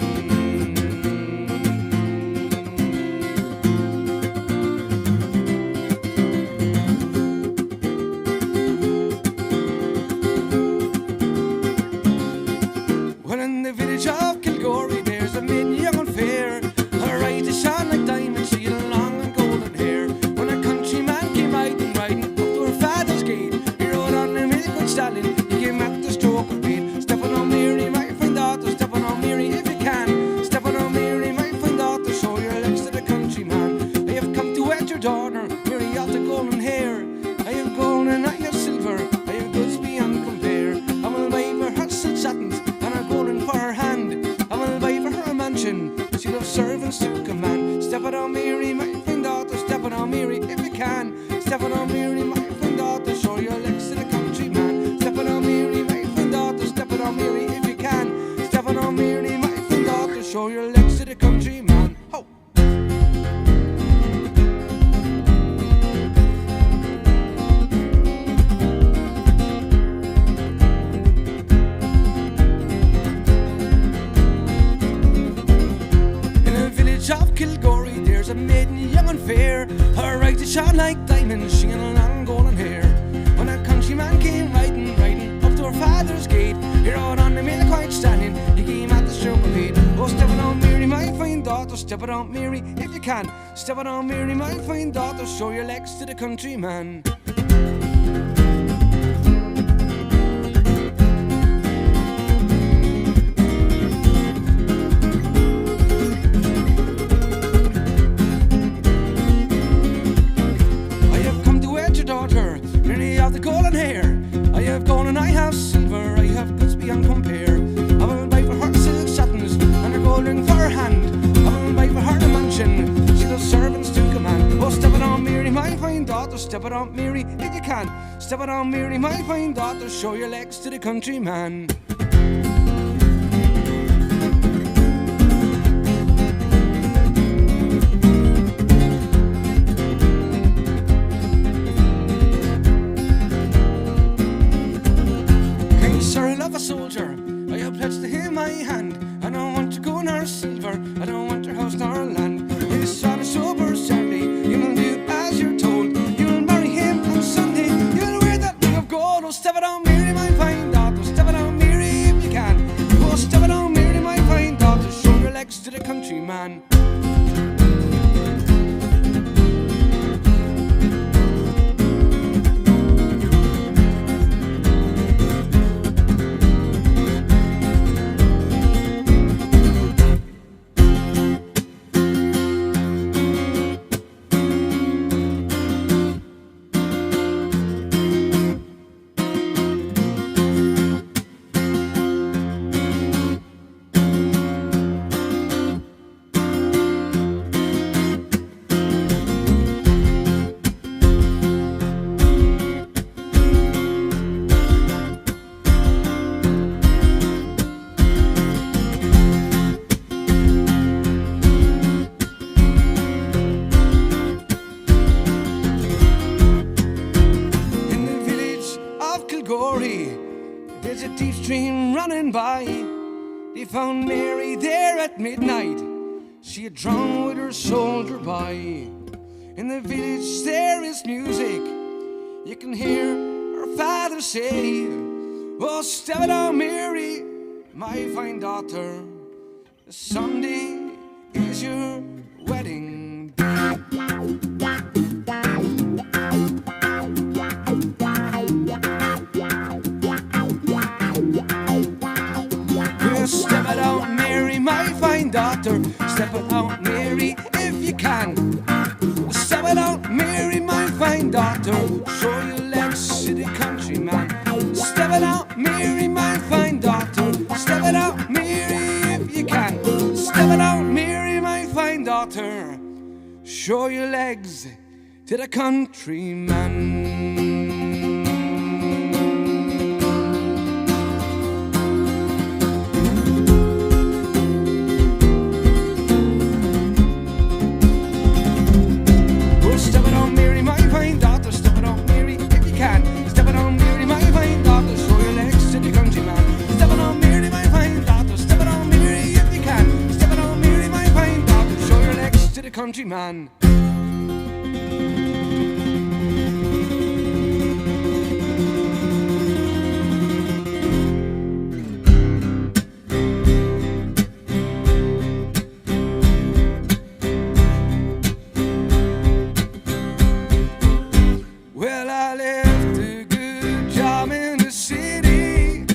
Well, in the village of Kilgorey, there's a maiden young and fair. Her eyes they shine like diamonds, she had long and golden hair. When a countryman came riding up to her father's gate, he rode on a milk-white stallion, he came at the stroke of eight. Step on Mary, my fine daughter, step on Mary if you can. Step on Mary, my fine daughter, show your legs to the countryman. I have come to wed your daughter, Mary of the golden hair. I have gold and I have silver, I have goods beyond compare. I will buy for her silk satins and her golden for her hand. I will buy for her a mansion, she'll have servants to command. Step on Mary, my fine daughter, step on Mary if you can. Step on Mary, my fine daughter, show your legs to the countryman. Step on Mary, my fine daughter, step on Mary if you can. Step on Mary, my fine daughter, show your legs to the countryman. Ho! she shone like diamonds, she had a long golden hair. When a countryman came riding up to her father's gate, he rode on the mill quite standing, he came at the stroke of eight. Oh, step it on Mary, my fine daughter, step it on Mary if you can. Step it on Mary, my fine daughter, show your legs to the countryman. Daughter, Mary of the golden hair. I have gold and I have silver, I have goods beyond compare. I will buy for her silk satins and her gold ring for her hand. I will buy for her a mansion, she does servants to command. Oh, step it on Mary, my fine daughter, step it on Mary if you can. Step it on Mary, my fine daughter, show your legs to the countryman. A soldier, I have pledged to him my hand. I don't want to go nor silver, I don't want your house nor land. His son is sober Saturday, you will do as you're told. You will marry him on Sunday, you will wear that ring of gold. Oh, step it on Mary, my fine daughter, step it on Mary if you can. Oh, step it on Mary, my fine daughter, show your legs to the countryman. There's a deep stream running by. They found Mary there at midnight. She had drowned with her soldier boy. In the village there is music. You can hear her father say, oh, step it on Mary, my fine daughter. Sunday is your wedding day. Step it out, Mary, my fine daughter. Step it out, Mary, if you can. Step it out, Mary, my fine daughter. Show your legs to the countryman. Step it out, Mary, my fine daughter. Step it out, Mary, if you can. Step it out, Mary, my fine daughter. Show your legs to the countryman. Step it on Mary, my fine daughter. Step it on Mary if you can. Step it on Mary, my fine daughter. Show your legs to the countryman. Step it on Mary, my fine daughter. Step it on Mary if you can. Step it on Mary, my fine daughter. Show your legs to the countryman. Well, I left a good job in the city,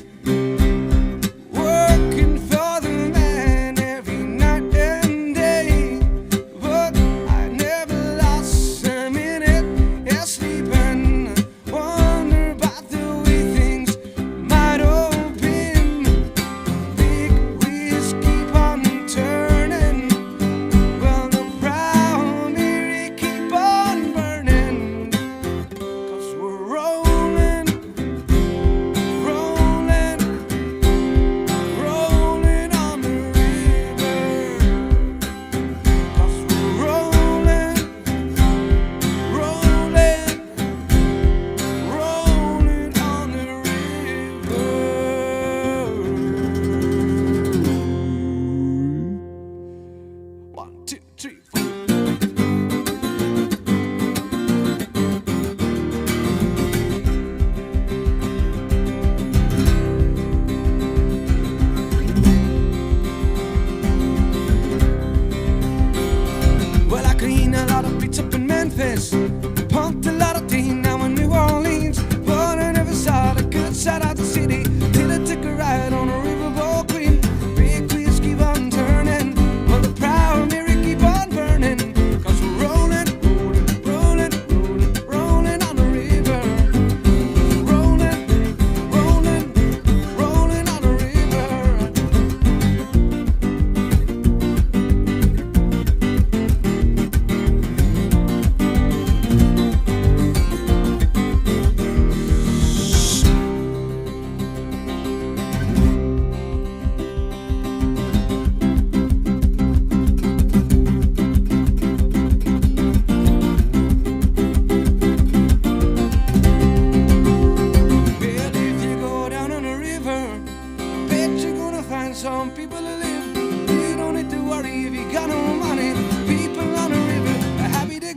working for the man every night and day. But I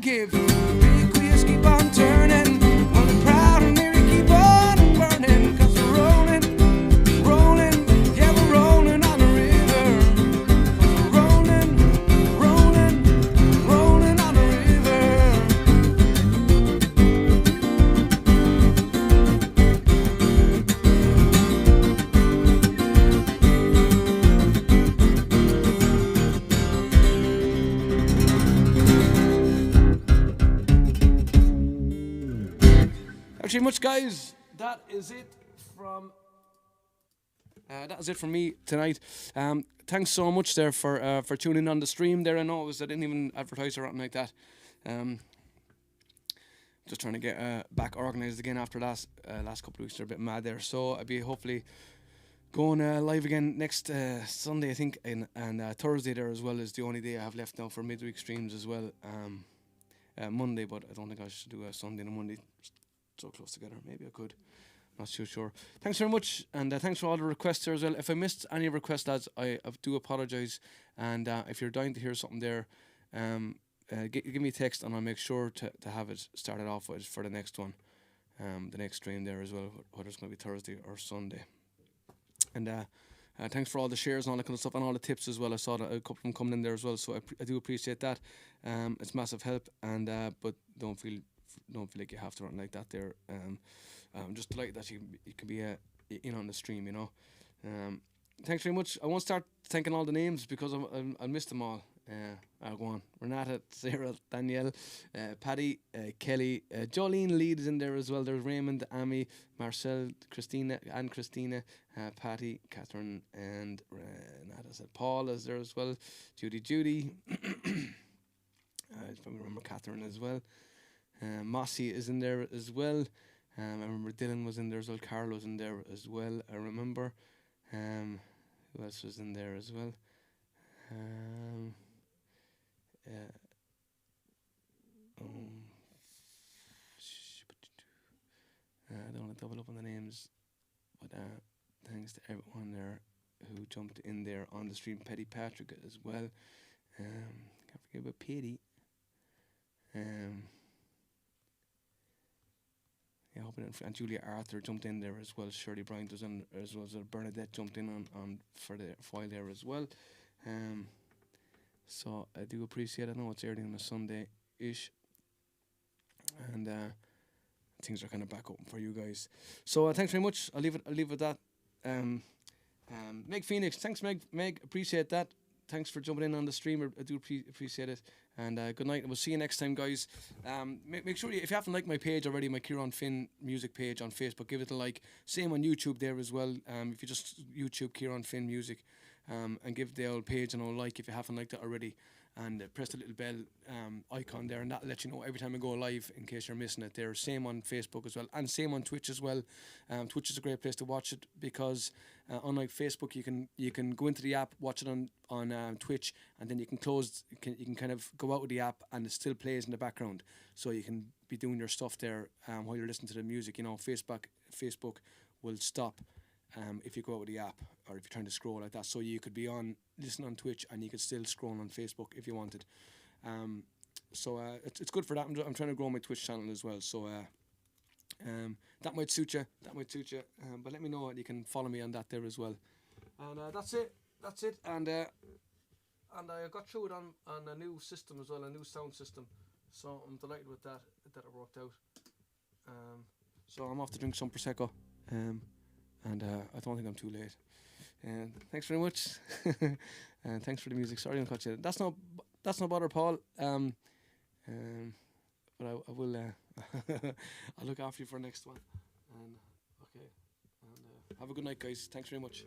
give. The big wheels keep on turning, while the proud and merry keep on burning. 'Cause we're rolling, rolling, yeah, we're rolling on the river. 'Cause we're rolling, rolling, rolling on the river. Thanks very much, guys. That is it from me tonight. Thanks so much there for tuning in on the stream there. I know I didn't even advertise or anything like that. Just trying to get back organised again after last couple of weeks. They're a bit mad there, so I'll be hopefully going live again next Sunday, I think, and Thursday there as well is the only day I have left now for midweek streams as well. Monday, but I don't think I should do a Sunday and a Monday so close together. Maybe I could. Not too sure. Thanks very much, and thanks for all the requests there as well. If I missed any requests, lads, I do apologise. And if you're dying to hear something there, give me a text, and I'll make sure to have it started off with for the next one, the next stream there as well, whether it's going to be Thursday or Sunday. And thanks for all the shares and all that kind of stuff, and all the tips as well. I saw that a couple of them coming in there as well, so I do appreciate that. It's massive help, and but don't feel like you have to run like that there. I'm just delighted that you can be in on the stream, you know. Thanks very much. I won't start thanking all the names because I'll miss them all. I'll go on. Renata, Sarah, Danielle, Paddy, Kelly, Jolene Lead is in there as well. There's Raymond, Amy, Marcel, Christina, Patty, Catherine, and Renata said Paul is there as well. Judy. I remember Catherine as well. Mossy is in there as well. I remember Dylan was in there as well. Carl was in there as well. I remember. Who else was in there as well? I don't want to double up on the names, but thanks to everyone there who jumped in there on the stream. Petty Patrick as well. Can't forget about Petey. And Julia Arthur jumped in there as well. Shirley Bryant was in as well as Bernadette jumped in on for the file there as well. So I do appreciate it. I know it's early on a Sunday-ish, and things are kind of back open for you guys. So thanks very much. I'll leave it with that. Meg Phoenix, thanks Meg, appreciate that. Thanks for jumping in on the stream. I do appreciate it. And good night. We'll see you next time, guys. Make sure if you haven't liked my page already, my Ciarán Finn music page on Facebook, give it a like. Same on YouTube there as well. If you just YouTube Ciarán Finn music, and give the old page an old like if you haven't liked it already, and press the little bell icon there, and that'll let you know every time I go live in case you're missing it there. Same on Facebook as well, and same on Twitch as well. Twitch is a great place to watch it because unlike Facebook, you can go into the app, watch it on Twitch, and then you can close. You can kind of go out with the app, and it still plays in the background, so you can be doing your stuff there while you're listening to the music. You know, Facebook will stop if you go out with the app, or if you're trying to scroll like that. So you could be listen on Twitch, and you could still scroll on Facebook if you wanted. So it's good for that. I'm trying to grow my Twitch channel as well. So that might suit you. But let me know, and you can follow me on that there as well. And that's it. And I got through it on a new system as well, a new sound system. So I'm delighted with that it worked out. So I'm off to drink some Prosecco. And I don't think I'm too late. And thanks very much. And thanks for the music. Sorry I didn't catch you. That's no bother, Paul. But I will. I'll look after you for the next one. And okay. And have a good night, guys. Thanks very much.